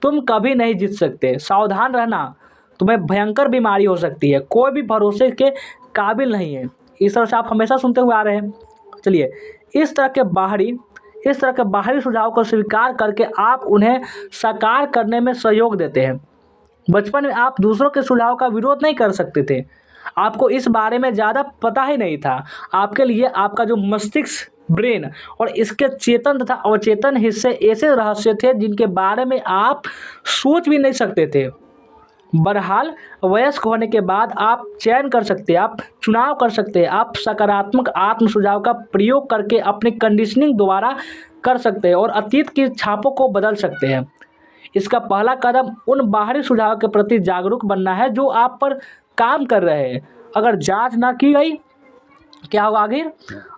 तुम कभी नहीं जीत सकते, सावधान रहना, तुम्हें भयंकर बीमारी हो सकती है, कोई भी भरोसे के काबिल नहीं है। इस तरह से आप हमेशा सुनते हुए आ रहे हैं। चलिए, इस तरह के बाहरी सुझाव को स्वीकार करके आप उन्हें साकार करने में सहयोग देते हैं। बचपन में आप दूसरों के सुझाव का विरोध नहीं कर सकते थे, आपको इस बारे में ज़्यादा पता ही नहीं था। आपके लिए आपका जो मस्तिष्क, ब्रेन और इसके चेतन तथा अवचेतन हिस्से ऐसे रहस्य थे जिनके बारे में आप सोच भी नहीं सकते थे। बहरहाल, वयस्क होने के बाद आप चयन कर सकते हैं, आप चुनाव कर सकते हैं, आप सकारात्मक आत्म सुझाव का प्रयोग करके अपनी कंडीशनिंग दोबारा कर सकते हैं और अतीत की छापों को बदल सकते हैं। इसका पहला कदम उन बाहरी सुझाव के प्रति जागरूक बनना है जो आप पर काम कर रहे हैं। अगर जांच ना की गई, क्या होगा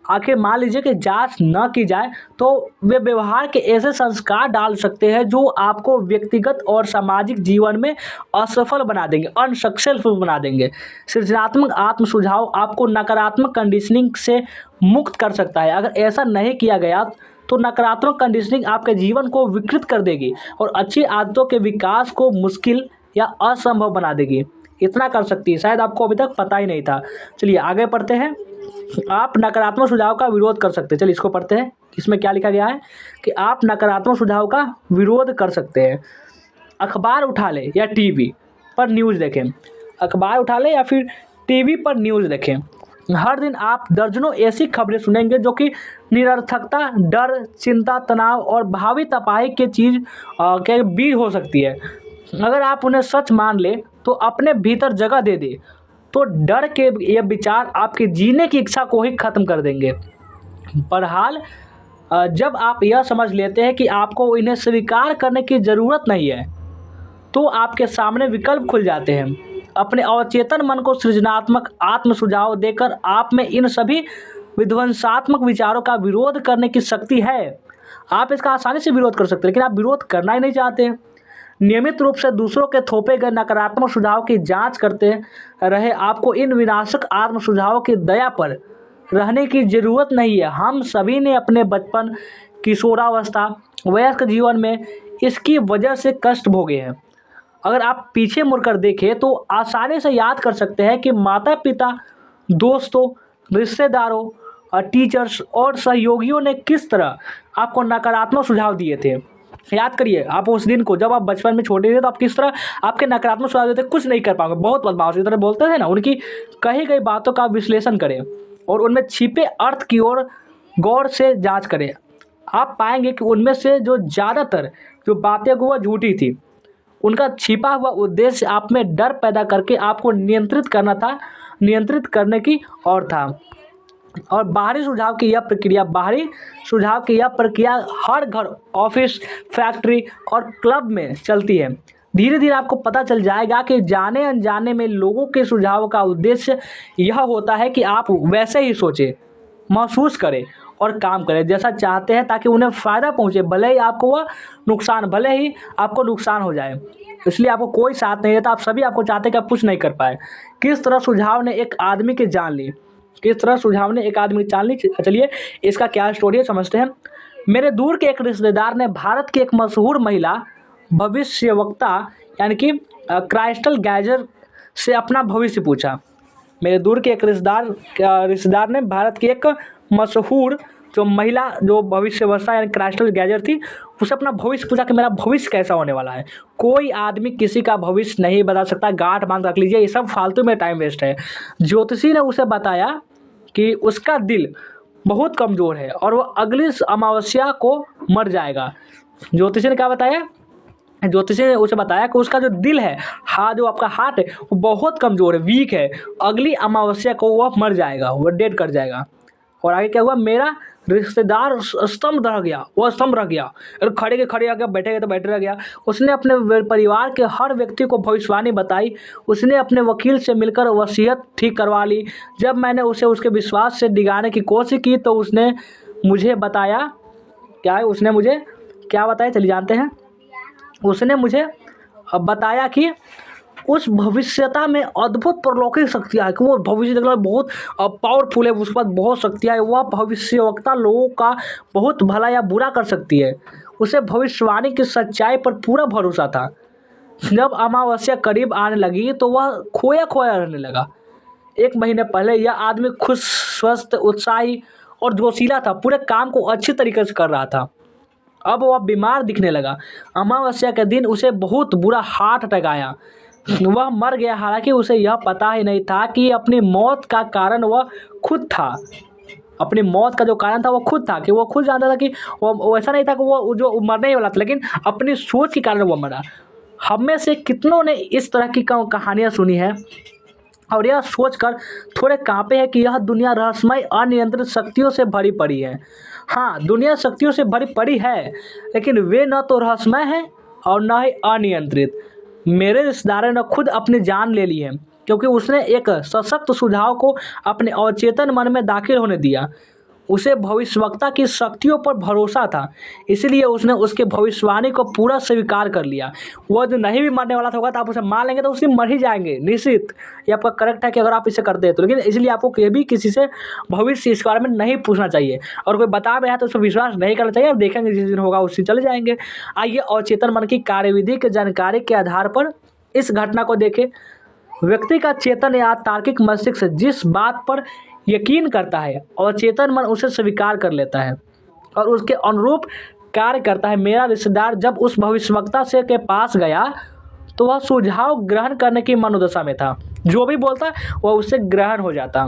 आखिर मान लीजिए कि जांच न की जाए तो वे व्यवहार के ऐसे संस्कार डाल सकते हैं जो आपको व्यक्तिगत और सामाजिक जीवन में असफल बना देंगे, अनसक्सेसफुल बना देंगे। सृजनात्मक आत्म सुझाव आपको नकारात्मक कंडीशनिंग से मुक्त कर सकता है। अगर ऐसा नहीं किया गया तो नकारात्मक कंडीशनिंग आपके जीवन को विकृत कर देगी और अच्छी आदतों के विकास को मुश्किल या असंभव बना देगी। इतना कर सकती है, शायद आपको अभी तक पता ही नहीं था। चलिए आगे पढ़ते हैं। आप नकारात्मक सुझाव का विरोध कर सकते हैं। चलिए इसको पढ़ते हैं। इसमें क्या लिखा गया है कि आप नकारात्मक सुझाव का विरोध कर सकते हैं। अखबार उठा लें या टीवी पर न्यूज़ देखें। अखबार उठा लें या फिर टीवी पर न्यूज़ देखें। हर दिन आप दर्जनों ऐसी खबरें सुनेंगे जो कि निरर्थकता, डर, चिंता, तनाव और भावी तबाही के चीज़ के बीज हो सकती है। अगर आप उन्हें सच मान लें तो अपने भीतर जगह दे दे, तो डर के ये विचार आपके जीने की इच्छा को ही खत्म कर देंगे। बहरहाल, जब आप यह समझ लेते हैं कि आपको इन्हें स्वीकार करने की ज़रूरत नहीं है, तो आपके सामने विकल्प खुल जाते हैं। अपने अवचेतन मन को सृजनात्मक आत्म सुझाव देकर आप में इन सभी विध्वंसात्मक विचारों का विरोध करने की शक्ति है। आप इसका आसानी से विरोध कर सकते हैं, लेकिन आप विरोध करना ही नहीं चाहते। नियमित रूप से दूसरों के थोपे गए नकारात्मक सुझाव की जांच करते रहे। आपको इन विनाशक आत्म सुझावों की दया पर रहने की ज़रूरत नहीं है। हम सभी ने अपने बचपन, किशोरावस्था, वयस्क जीवन में इसकी वजह से कष्ट भोगे हैं। अगर आप पीछे मुड़कर देखें तो आसानी से याद कर सकते हैं कि माता पिता, दोस्तों, रिश्तेदारों, टीचर्स और सहयोगियों ने किस तरह आपको नकारात्मक सुझाव दिए थे। याद करिए आप उस दिन को, जब आप बचपन में छोटे थे तो आप किस तरह आपके नकारात्मक सुझाव देते, कुछ नहीं कर पाओगे, बहुत बदमाश इस तरह बोलते थे ना। उनकी कही गई बातों का विश्लेषण करें और उनमें छिपे अर्थ की ओर गौर से जांच करें। आप पाएंगे कि उनमें से जो ज़्यादातर जो बातें वो झूठी थी। उनका छिपा हुआ उद्देश्य आप में डर पैदा करके आपको नियंत्रित करने की और था। और बाहरी सुझाव की यह प्रक्रिया हर घर, ऑफिस, फैक्ट्री और क्लब में चलती है। धीरे धीरे आपको पता चल जाएगा कि जाने अनजाने में लोगों के सुझाव का उद्देश्य यह होता है कि आप वैसे ही सोचें, महसूस करें और काम करें जैसा चाहते हैं, ताकि उन्हें फ़ायदा पहुंचे, भले ही आपको नुकसान हो जाए। इसलिए आपको कोई साथ नहीं देता, आप सभी आपको चाहते हैं कि आप कुछ नहीं कर पाए। किस तरह सुझाव ने एक आदमी की जान ली। चलिए इसका क्या स्टोरी है समझते हैं। मेरे दूर के एक रिश्तेदार ने भारत की एक मशहूर महिला भविष्यवक्ता यानी कि क्राइस्टल गैजर से अपना भविष्य पूछा। मेरे दूर के एक रिश्तेदार ने भारत की एक मशहूर जो महिला जो भविष्यवक्ता यानी क्राइस्टल गैजर थी, उससे अपना भविष्य पूछा कि मेरा भविष्य कैसा होने वाला है। कोई आदमी किसी का भविष्य नहीं बता सकता, गांठ बांध रख लीजिए, ये सब फालतू में टाइम वेस्ट है। ज्योतिषी ने उसे बताया कि उसका दिल बहुत कमज़ोर है और वो अगली अमावस्या को मर जाएगा। ज्योतिषी ने क्या बताया? ज्योतिषी ने उसे बताया कि उसका जो दिल है, जो आपका हार्ट है, वो बहुत कमज़ोर है, वीक है, अगली अमावस्या को वह मर जाएगा, वह डेड कर जाएगा। और आगे क्या हुआ, मेरा रिश्तेदार स्तंभ रह गया, वह स्तंभ रह गया, और खड़े के खड़े रह गया, बैठे गए तो बैठे रह गया। उसने अपने परिवार के हर व्यक्ति को भविष्यवाणी बताई। उसने अपने वकील से मिलकर वसीयत ठीक करवा ली। जब मैंने उसे उसके विश्वास से डिगाने की कोशिश की तो उसने मुझे बताया, क्या है, उसने मुझे क्या बताया, चलिए जानते हैं। उसने मुझे बताया कि उस भविष्यता में अद्भुत परलौकिक शक्तियाँ है, कि वो भविष्य देखने में बहुत पावरफुल है, उसके पास बहुत शक्तियाँ है, वह भविष्यवक्ता लोगों का बहुत भला या बुरा कर सकती है। उसे भविष्यवाणी की सच्चाई पर पूरा भरोसा था। जब अमावस्या करीब आने लगी तो वह खोया खोया रहने लगा। 1 महीने पहले यह आदमी खुश, स्वस्थ, उत्साही और जोशीला था, पूरे काम को अच्छी तरीके से कर रहा था। अब वह बीमार दिखने लगा। अमावस्या के दिन उसे बहुत बुरा हार्ट अटैक आया। वह मर गया, हालांकि उसे यह पता ही नहीं था कि अपनी मौत का कारण वह खुद था। अपनी मौत का जो कारण था वो खुद था, कि वो खुद जानता था कि वो ऐसा नहीं था कि वो जो मरने ही वाला था, लेकिन अपनी सोच के कारण वो मरा। हम में से कितनों ने इस तरह की कहानियाँ सुनी है और यह सोचकर थोड़े कांपे हैं कि यह दुनिया रहस्यमय अनियंत्रित शक्तियों से भरी पड़ी है। हाँ, दुनिया शक्तियों से भरी पड़ी है, लेकिन वे न तो रहस्यमय हैं और न ही अनियंत्रित। मेरे रिश्तेदार ने खुद अपनी जान ले ली है, क्योंकि उसने एक सशक्त सुझाव को अपने अवचेतन मन में दाखिल होने दिया। उसे भविष्यवक्ता की शक्तियों पर भरोसा था, इसलिए उसने उसके भविष्यवाणी को पूरा स्वीकार कर लिया। वह जो नहीं भी मरने वाला था होगा तो आप उसे मान लेंगे तो उसकी मर ही जाएंगे निश्चित। ये आपका करेक्ट है कि अगर आप इसे करते हैं तो, लेकिन इसलिए आपको कभी भी किसी से भविष्य इस बारे में नहीं पूछना चाहिए, और कोई बता रहा है तो उस पर विश्वास नहीं करना चाहिए। और देखेंगे जिस दिन होगा उस दिन चले जाएंगे। आइए अवचेतन मन की कार्यविधि की जानकारी के आधार पर इस घटना को देखें। व्यक्ति का चेतन या तार्किक मस्तिष्क जिस बात पर यकीन करता है और चेतन मन उसे स्वीकार कर लेता है और उसके अनुरूप कार्य करता है। मेरा रिश्तेदार जब उस भविष्यवक्ता से के पास गया तो वह सुझाव ग्रहण करने की मनोदशा में था। जो भी बोलता वह उससे ग्रहण हो जाता।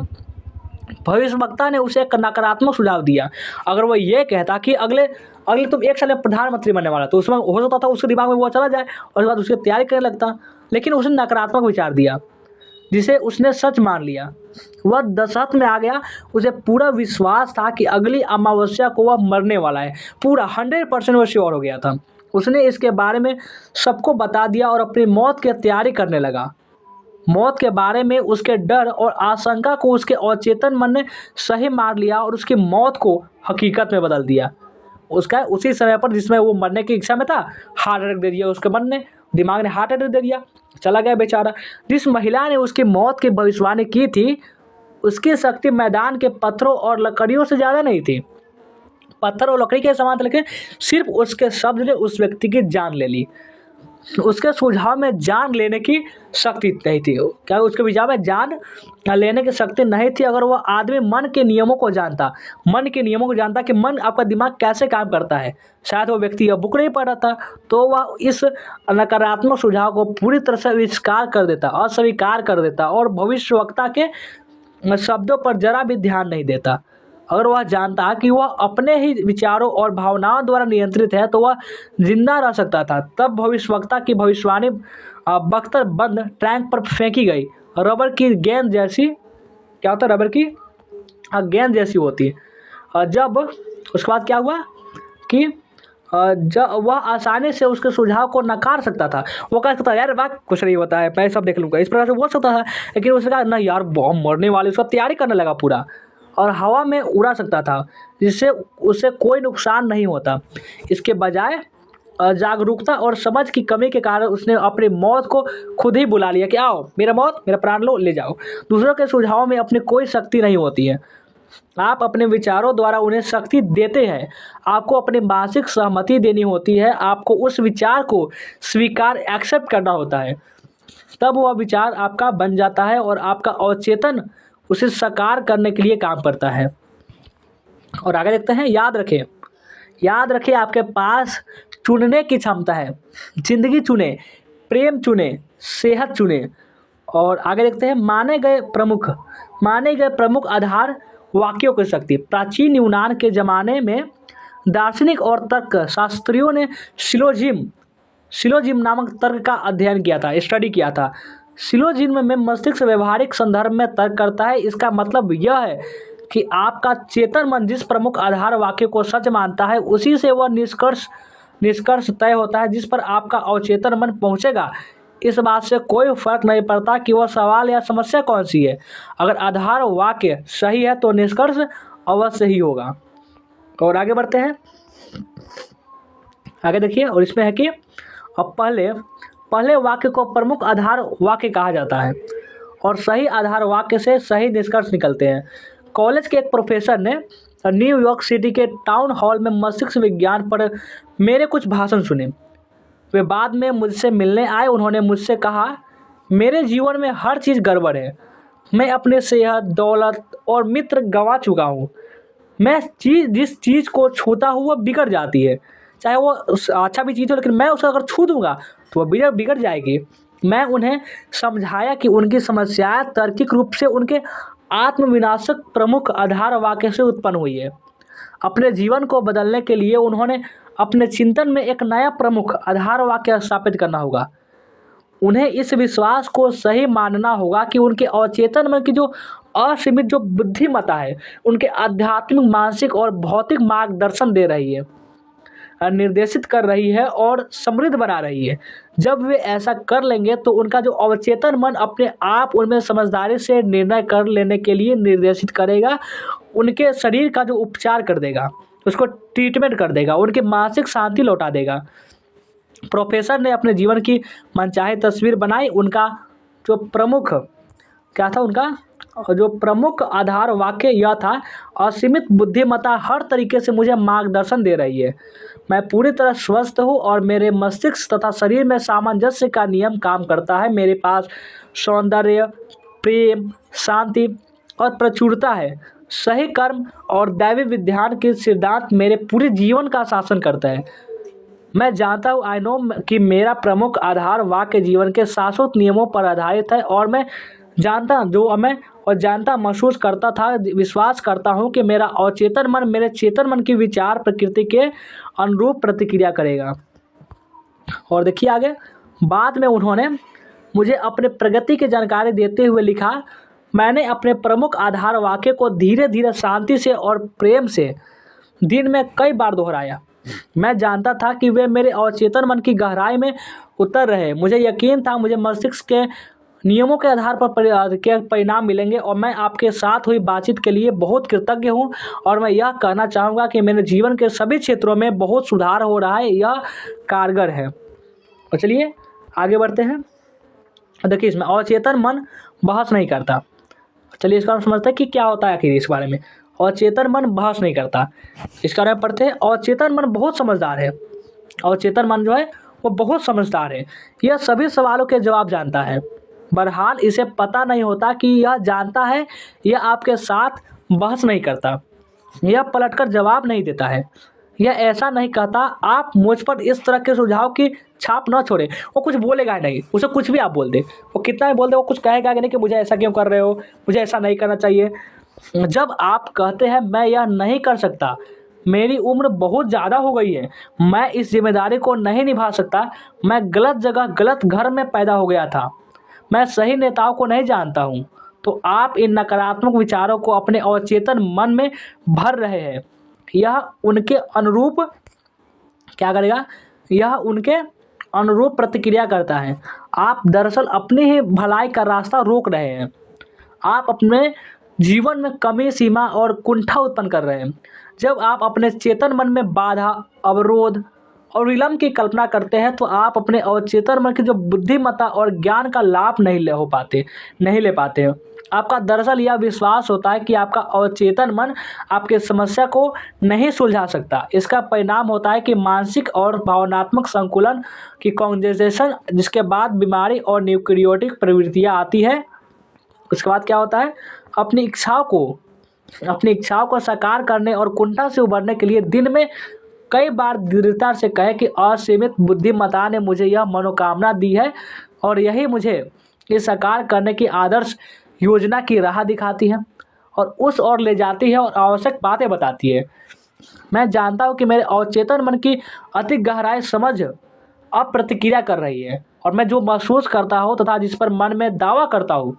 भविष्यवक्ता ने उसे एक नकारात्मक सुझाव दिया। अगर वह ये कहता कि अगले अगले तुम 1 साल में प्रधानमंत्री बनने वाला, तो उसमें हो सकता था उसके दिमाग में वो चला जाए और उसके बाद उसकी तैयारी करने लगता। लेकिन उसने नकारात्मक विचार दिया जिसे उसने सच मान लिया। वह दशहत में आ गया। उसे पूरा विश्वास था कि अगली अमावस्या को वह मरने वाला है। पूरा 100% वो श्योर हो गया था। उसने इसके बारे में सबको बता दिया और अपनी मौत की तैयारी करने लगा। मौत के बारे में उसके डर और आशंका को उसके अवचेतन मन ने सही मान लिया और उसकी मौत को हकीकत में बदल दिया। उसका उसी समय पर जिसमें वो मरने की इच्छा में था, हार्ट अटैक दे दिया उसके मन ने, दिमाग ने हार्ट अटैक दे दिया, चला गया बेचारा। जिस महिला ने उसकी मौत की भविष्यवाणी की थी उसकी शक्ति मैदान के पत्थरों और लकड़ियों से ज़्यादा नहीं थी। पत्थर और लकड़ी के समान था, लेकिन सिर्फ उसके शब्द ने उस व्यक्ति की जान ले ली। उसके सुझाव में जान लेने की शक्ति नहीं थी। क्या उसके विचार में जान लेने की शक्ति नहीं थी? अगर वह आदमी मन के नियमों को जानता, मन के नियमों को जानता कि मन आपका दिमाग कैसे काम करता है, शायद वो व्यक्ति यह बुक नहीं पढ़ रहा था, तो वह इस नकारात्मक सुझाव को पूरी तरह से अस्वीकार कर देता, अस्वीकार कर देता और भविष्यवक्ता के शब्दों पर जरा भी ध्यान नहीं देता। अगर वह जानता कि वह अपने ही विचारों और भावनाओं द्वारा नियंत्रित है तो वह जिंदा रह सकता था। तब भविष्यवक्ता की भविष्यवाणी बख्तर बंद टैंक पर फेंकी गई। रबर की गेंद जैसी, क्या होता है रबर की गेंद जैसी होती है। जब उसके बाद क्या हुआ कि जब वह आसानी से उसके सुझाव को नकार सकता था। वो कह सकता था यार वाह कुछ नहीं होता है, मैं सब देख लूँगा, इस प्रकार से बोल सकता था। लेकिन उसने कहा नहीं यार बॉम्ब मरने वाले, उसका तैयारी करने लगा पूरा और हवा में उड़ा सकता था जिससे उसे कोई नुकसान नहीं होता। इसके बजाय जागरूकता और समझ की कमी के कारण उसने अपनी मौत को खुद ही बुला लिया कि आओ मेरा मौत, मेरा प्राण लो, ले जाओ। दूसरों के सुझावों में अपनी कोई शक्ति नहीं होती है। आप अपने विचारों द्वारा उन्हें शक्ति देते हैं। आपको अपनी मानसिक सहमति देनी होती है। आपको उस विचार को स्वीकार एक्सेप्ट करना होता है, तब वह विचार आपका बन जाता है और आपका अवचेतन उसे साकार करने के लिए काम करता है। और आगे देखते हैं, याद रखें आपके पास चुनने की क्षमता है। जिंदगी चुने, प्रेम चुने, सेहत चुने। और आगे देखते हैं, माने गए प्रमुख आधार वाक्यों की शक्ति। प्राचीन यूनान के ज़माने में दार्शनिक और तर्क शास्त्रियों ने सिलोजिम नामक तर्क का अध्ययन किया था, स्टडी किया था। सिलोजिम में मस्तिष्क व्यवहारिक संदर्भ में तर्क करता है। इसका मतलब यह है कि आपका चेतन मन जिस प्रमुख आधार वाक्य को सच मानता है उसी से वह निष्कर्ष तय होता है जिस पर आपका अवचेतन मन पहुंचेगा। इस बात से कोई फर्क नहीं पड़ता कि वह सवाल या समस्या कौन सी है। अगर आधार वाक्य सही है तो निष्कर्ष अवश्य ही होगा। और आगे बढ़ते हैं, आगे देखिए। और इसमें है कि अब पहले वाक्य को प्रमुख आधार वाक्य कहा जाता है और सही आधार वाक्य से सही निष्कर्ष निकलते हैं। कॉलेज के एक प्रोफेसर ने न्यूयॉर्क सिटी के टाउन हॉल में मस्तिष्क विज्ञान पर मेरे कुछ भाषण सुने। वे बाद में मुझसे मिलने आए। उन्होंने मुझसे कहा, मेरे जीवन में हर चीज़ गड़बड़ है। मैं अपने सेहत, दौलत और मित्र गंवा चुका हूँ। मैं जिस चीज़ को छूता हूँ वह बिगड़ जाती है, चाहे वो अच्छा भी चीज़ हो, लेकिन मैं उसे अगर छू दूंगा तो वह बिगड़ जाएगी। मैं उन्हें समझाया कि उनकी समस्याएं तार्किक रूप से उनके आत्मविनाशक प्रमुख आधार वाक्य से उत्पन्न हुई है। अपने जीवन को बदलने के लिए उन्होंने अपने चिंतन में एक नया प्रमुख आधार वाक्य स्थापित करना होगा। उन्हें इस विश्वास को सही मानना होगा कि उनके अवचेतन मन की जो असीमित जो बुद्धिमत्ता है उनके आध्यात्मिक, मानसिक और भौतिक मार्गदर्शन दे रही है, निर्देशित कर रही है और समृद्ध बना रही है। जब वे ऐसा कर लेंगे तो उनका जो अवचेतन मन अपने आप उनमें समझदारी से निर्णय कर लेने के लिए निर्देशित करेगा, उनके शरीर का जो उपचार कर देगा, उसको ट्रीटमेंट कर देगा, उनकी मानसिक शांति लौटा देगा। प्रोफेसर ने अपने जीवन की मनचाही तस्वीर बनाई। उनका जो प्रमुख क्या था, उनका जो प्रमुख आधार वाक्य यह था, असीमित बुद्धिमत्ता हर तरीके से मुझे मार्गदर्शन दे रही है। मैं पूरी तरह स्वस्थ हूँ और मेरे मस्तिष्क तथा शरीर में सामंजस्य का नियम काम करता है। मेरे पास सौंदर्य, प्रेम, शांति और प्रचुरता है। सही कर्म और दैवी विज्ञान के सिद्धांत मेरे पूरे जीवन का शासन करते हैं। मैं जानता हूँ, आई नो, कि मेरा प्रमुख आधार वाक्य जीवन के शाश्वत नियमों पर आधारित है और मैं जानता महसूस करता था, विश्वास करता हूँ कि मेरा अवचेतन मन मेरे चेतन मन की विचार प्रकृति के अनुरूप प्रतिक्रिया करेगा। और देखिए आगे, बाद में उन्होंने मुझे अपने प्रगति की जानकारी देते हुए लिखा, मैंने अपने प्रमुख आधार वाक्य को धीरे धीरे शांति से और प्रेम से दिन में कई बार दोहराया। मैं जानता था कि वे मेरे अवचेतन मन की गहराई में उतर रहे। मुझे यकीन था मुझे मस्तिष्क के नियमों के आधार पर के परिणाम मिलेंगे और मैं आपके साथ हुई बातचीत के लिए बहुत कृतज्ञ हूँ और मैं यह कहना चाहूँगा कि मेरे जीवन के सभी क्षेत्रों में बहुत सुधार हो रहा है। यह कारगर है। और चलिए आगे बढ़ते हैं। देखिए, इसमें अवचेतन मन बहस नहीं करता। चलिए इसका हम समझते हैं कि क्या होता है आखिर इस बारे में। अवचेतन मन बहस नहीं करता, इसका बारे में पढ़ते हैं। अवचेतन मन बहुत समझदार है। अवचेतन मन जो है वो बहुत समझदार है। यह सभी सवालों के जवाब जानता है। बहरहाल इसे पता नहीं होता कि यह जानता है। यह आपके साथ बहस नहीं करता, यह पलटकर जवाब नहीं देता है, यह ऐसा नहीं कहता आप मुझ पर इस तरह के सुझाव की छाप न छोड़े। वो कुछ बोलेगा नहीं, उसे कुछ भी आप बोल दे, वो कितना भी बोल दे, वो कुछ कहेगा कि नहीं कि मुझे ऐसा क्यों कर रहे हो, मुझे ऐसा नहीं करना चाहिए। जब आप कहते हैं मैं यह नहीं कर सकता, मेरी उम्र बहुत ज़्यादा हो गई है, मैं इस जिम्मेदारी को नहीं निभा सकता, मैं गलत जगह गलत घर में पैदा हो गया था, मैं सही नेताओं को नहीं जानता हूँ, तो आप इन नकारात्मक विचारों को अपने अवचेतन मन में भर रहे हैं। यह उनके अनुरूप क्या करेगा, यह उनके अनुरूप प्रतिक्रिया करता है। आप दरअसल अपनी ही भलाई का रास्ता रोक रहे हैं। आप अपने जीवन में कमी, सीमा और कुंठा उत्पन्न कर रहे हैं। जब आप अपने चेतन मन में बाधा, अवरोध और विलंब की कल्पना करते हैं तो आप अपने अवचेतन मन की जो बुद्धिमत्ता और ज्ञान का लाभ नहीं ले पाते हैं। आपका दरअसल यह विश्वास होता है कि आपका अवचेतन मन आपके समस्या को नहीं सुलझा सकता। इसका परिणाम होता है कि मानसिक और भावनात्मक संकुलन की कॉन्जेशन, जिसके बाद बीमारी और न्यूक्लियोटिक प्रवृत्तियाँ आती है। उसके बाद क्या होता है, अपनी इच्छाओं को साकार करने और कुंठा से उबरने के लिए दिन में कई बार दृढ़ता से कहे कि असीमित बुद्धिमत्ता ने मुझे यह मनोकामना दी है और यही मुझे इस साकार करने की आदर्श योजना की राह दिखाती है और उस ओर ले जाती है और आवश्यक बातें बताती है। मैं जानता हूँ कि मेरे अवचेतन मन की अति गहराई समझ अब प्रतिक्रिया कर रही है और मैं जो महसूस करता हूँ तथा जिस पर मन में दावा करता हूँ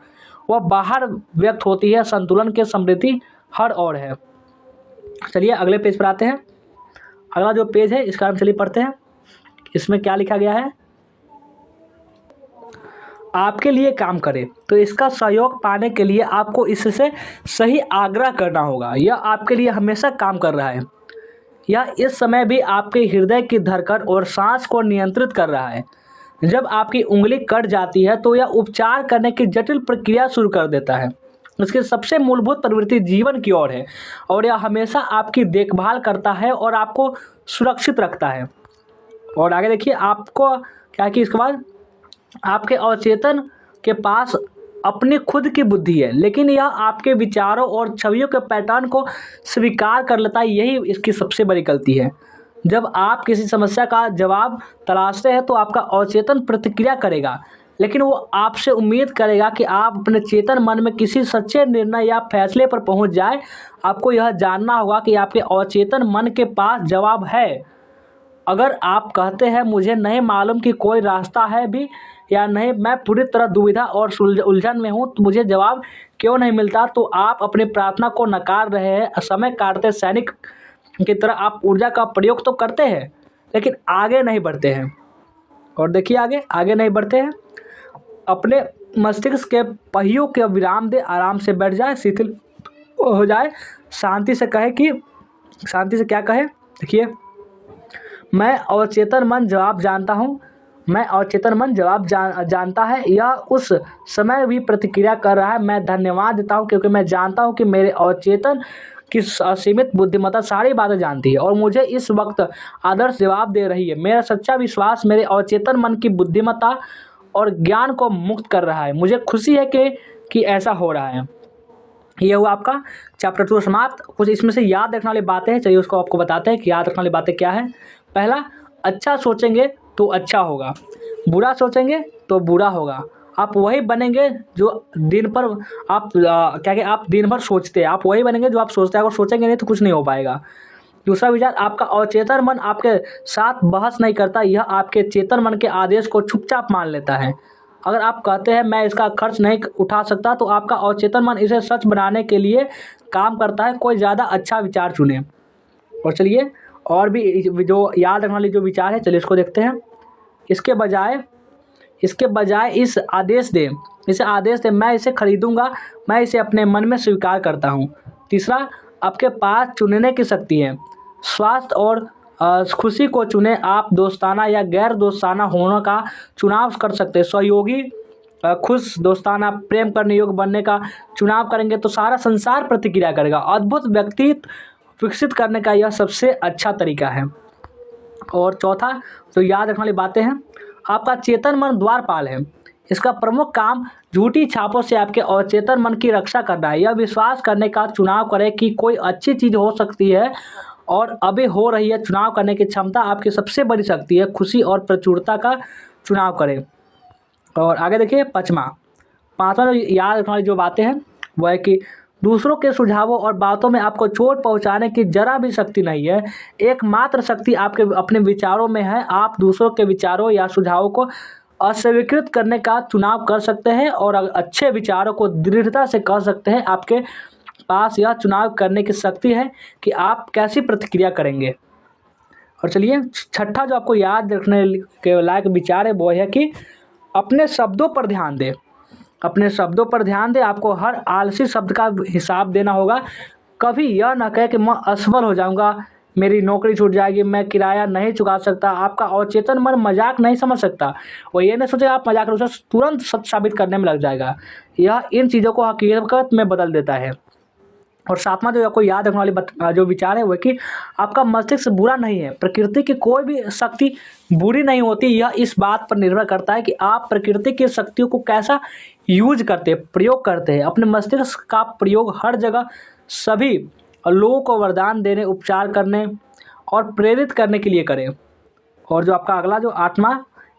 वह बाहर व्यक्त होती है। संतुलन के समृद्धि हर ओर है। चलिए अगले पेज पर आते हैं। अगला जो पेज है इसका हम चलिए पढ़ते हैं। इसमें क्या लिखा गया है, आपके लिए काम करे तो इसका सहयोग पाने के लिए आपको इससे सही आग्रह करना होगा। यह आपके लिए हमेशा काम कर रहा है। यह इस समय भी आपके हृदय की धड़कन और सांस को नियंत्रित कर रहा है। जब आपकी उंगली कट जाती है तो यह उपचार करने की जटिल प्रक्रिया शुरू कर देता है। इसकी सबसे मूलभूत प्रवृत्ति जीवन की ओर है और यह हमेशा आपकी देखभाल करता है और आपको सुरक्षित रखता है। और आगे देखिए आपको क्या कि इसके बाद आपके अवचेतन के पास अपनी खुद की बुद्धि है, लेकिन यह आपके विचारों और छवियों के पैटर्न को स्वीकार कर लेता है। यही इसकी सबसे बड़ी गलती है। जब आप किसी समस्या का जवाब तलाशते हैं तो आपका अवचेतन प्रतिक्रिया करेगा, लेकिन वो आपसे उम्मीद करेगा कि आप अपने चेतन मन में किसी सच्चे निर्णय या फैसले पर पहुंच जाए। आपको यह जानना होगा कि आपके अवचेतन मन के पास जवाब है। अगर आप कहते हैं मुझे नहीं मालूम कि कोई रास्ता है भी या नहीं, मैं पूरी तरह दुविधा और उलझन में हूँ, तो मुझे जवाब क्यों नहीं मिलता, तो आप अपनी प्रार्थना को नकार रहे हैं। समय काटते सैनिक की तरह आप ऊर्जा का प्रयोग तो करते हैं लेकिन आगे नहीं बढ़ते हैं। और देखिए आगे नहीं बढ़ते हैं। अपने मस्तिष्क के पहियों के विराम दे, आराम से बैठ जाए, शिथिल हो जाए, शांति से क्या कहे। देखिए मैं अवचेतन मन जवाब जानता हूँ। मैं अवचेतन मन जवाब जानता है। यह उस समय भी प्रतिक्रिया कर रहा है। मैं धन्यवाद देता हूँ क्योंकि मैं जानता हूँ कि मेरे अवचेतन की असीमित बुद्धिमत्ता सारी बातें जानती है और मुझे इस वक्त आदर्श जवाब दे रही है। मेरा सच्चा विश्वास मेरे अवचेतन मन की बुद्धिमत्ता और ज्ञान को मुक्त कर रहा है। मुझे खुशी है कि ऐसा हो रहा है। यह हुआ आपका चैप्टर 2 समाप्त। कुछ इसमें से याद रखने वाली बातें हैं, चलिए उसको आपको बताते हैं कि याद रखने वाली बातें क्या है। पहला, अच्छा सोचेंगे तो अच्छा होगा, बुरा सोचेंगे तो बुरा होगा। आप वही बनेंगे जो दिन पर आप दिन भर सोचते हैं, आप वही बनेंगे जो आप सोचते हैं। अगर सोचेंगे नहीं तो कुछ नहीं हो पाएगा। दूसरा विचार, आपका अवचेतन मन आपके साथ बहस नहीं करता, यह आपके चेतन मन के आदेश को चुपचाप मान लेता है। अगर आप कहते हैं मैं इसका खर्च नहीं उठा सकता, तो आपका अवचेतन मन इसे सच बनाने के लिए काम करता है। कोई ज़्यादा अच्छा विचार चुने। और चलिए और भी जो याद रखने वाली जो विचार है, चलिए इसको देखते हैं। इसके बजाय इसे आदेश दे, मैं इसे खरीदूंगा, मैं इसे अपने मन में स्वीकार करता हूँ। तीसरा, आपके पास चुनने की शक्ति है। स्वास्थ्य और खुशी को चुने। आप दोस्ताना या गैर दोस्ताना होने का चुनाव कर सकते हैं। सहयोगी, खुश, दोस्ताना, प्रेम करने योग्य बनने का चुनाव करेंगे तो सारा संसार प्रतिक्रिया करेगा। अद्भुत व्यक्तित्व विकसित करने का यह सबसे अच्छा तरीका है। और चौथा जो याद रखने वाली बातें हैं, आपका चेतन मन द्वारपाल है। इसका प्रमुख काम झूठी छापों से आपके अवचेतन मन की रक्षा करना है। यह विश्वास करने का चुनाव करें कि कोई अच्छी चीज़ हो सकती है और अभी हो रही है। चुनाव करने की क्षमता आपकी सबसे बड़ी शक्ति है। खुशी और प्रचुरता का चुनाव करें। और आगे देखिए पाँचवा जो याद रखने वाली जो बातें हैं वह है कि दूसरों के सुझावों और बातों में आपको चोट पहुंचाने की जरा भी शक्ति नहीं है। एकमात्र शक्ति आपके अपने विचारों में है। आप दूसरों के विचारों या सुझावों को अस्वीकृत करने का चुनाव कर सकते हैं और अच्छे विचारों को दृढ़ता से कह सकते हैं। आपके पास यह चुनाव करने की शक्ति है कि आप कैसी प्रतिक्रिया करेंगे। और चलिए छठा जो आपको याद रखने के लायक विचार है वो है कि अपने शब्दों पर ध्यान दें। अपने शब्दों पर ध्यान दें। आपको हर आलसी शब्द का हिसाब देना होगा। कभी यह ना कहे कि मैं असफल हो जाऊंगा, मेरी नौकरी छूट जाएगी, मैं किराया नहीं चुका सकता। आपका अवचेतन मन मजाक नहीं समझ सकता। वो ये नहीं सोचेगा आप मजाक कर, उसे तुरंत सच साबित करने में लग जाएगा। यह इन चीज़ों को हकीकत में बदल देता है। और सातवां जो आपको याद रखने वाली जो विचार है वो कि आपका मस्तिष्क बुरा नहीं है। प्रकृति की कोई भी शक्ति बुरी नहीं होती। यह इस बात पर निर्भर करता है कि आप प्रकृति की शक्तियों को कैसा प्रयोग करते हैं। अपने मस्तिष्क का प्रयोग हर जगह सभी लोगों को वरदान देने, उपचार करने और प्रेरित करने के लिए करें। और जो आपका अगला जो आठवां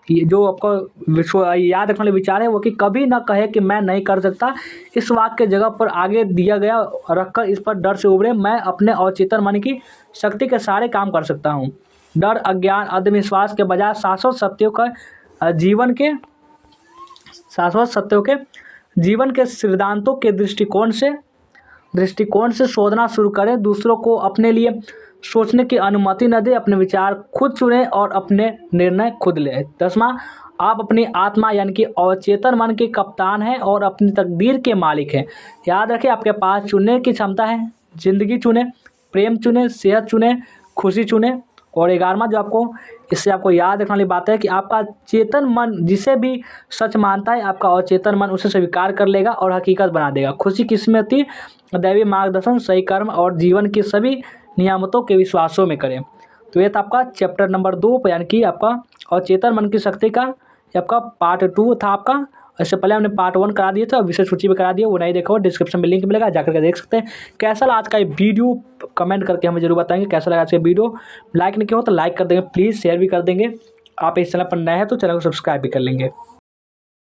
जो आपको याद रखने वाले विचार है वो कि कभी ना कहे कि मैं नहीं कर सकता। इस वाक्य के जगह पर आगे दिया गया रखकर इस पर डर से उभरे। मैं अपने अवचेतन मन की शक्ति के सारे काम कर सकता हूँ। डर, अज्ञान, अंधविश्वास के बजाय शाश्वत सत्यों के जीवन के सिद्धांतों के दृष्टिकोण से दृष्टिकोण से सोचना शुरू करें, दूसरों को अपने लिए सोचने की अनुमति न दें, अपने विचार खुद चुनें और अपने निर्णय खुद लें। 10वां, आप अपनी आत्मा यानी कि अवचेतन मन के कप्तान हैं और अपनी तकदीर के मालिक हैं। याद रखें, आपके पास चुनने की क्षमता है। ज़िंदगी चुनें, प्रेम चुनें, सेहत चुनें, खुशी चुनें। और 11वां जो इससे आपको याद रखने वाली बात है कि आपका चेतन मन जिसे भी सच मानता है, आपका अवचेतन मन उसे स्वीकार कर लेगा और हकीकत बना देगा। खुशी किस्मती, दैवीय मार्गदर्शन, सही कर्म और जीवन की सभी नियामतों के विश्वासों में करें। तो ये था आपका चैप्टर नंबर 2 यानी कि आपका अवचेतन मन की शक्ति का, ये आपका पार्ट 2 था आपका। इससे पहले हमने पार्ट 1 करा दिया था, विषय सूची में करा दिया, वो नहीं देखा हो डिस्क्रिप्शन में लिंक मिलेगा, जाकर के देख सकते हैं। कैसा लगा आज का ये वीडियो कमेंट करके हमें जरूर बताएंगे कैसा लगा आज का वीडियो। लाइक नहीं किया हो तो लाइक कर देंगे प्लीज़, शेयर भी कर देंगे। आप इस चैनल पर नए हैं तो चैनल को सब्सक्राइब भी कर लेंगे।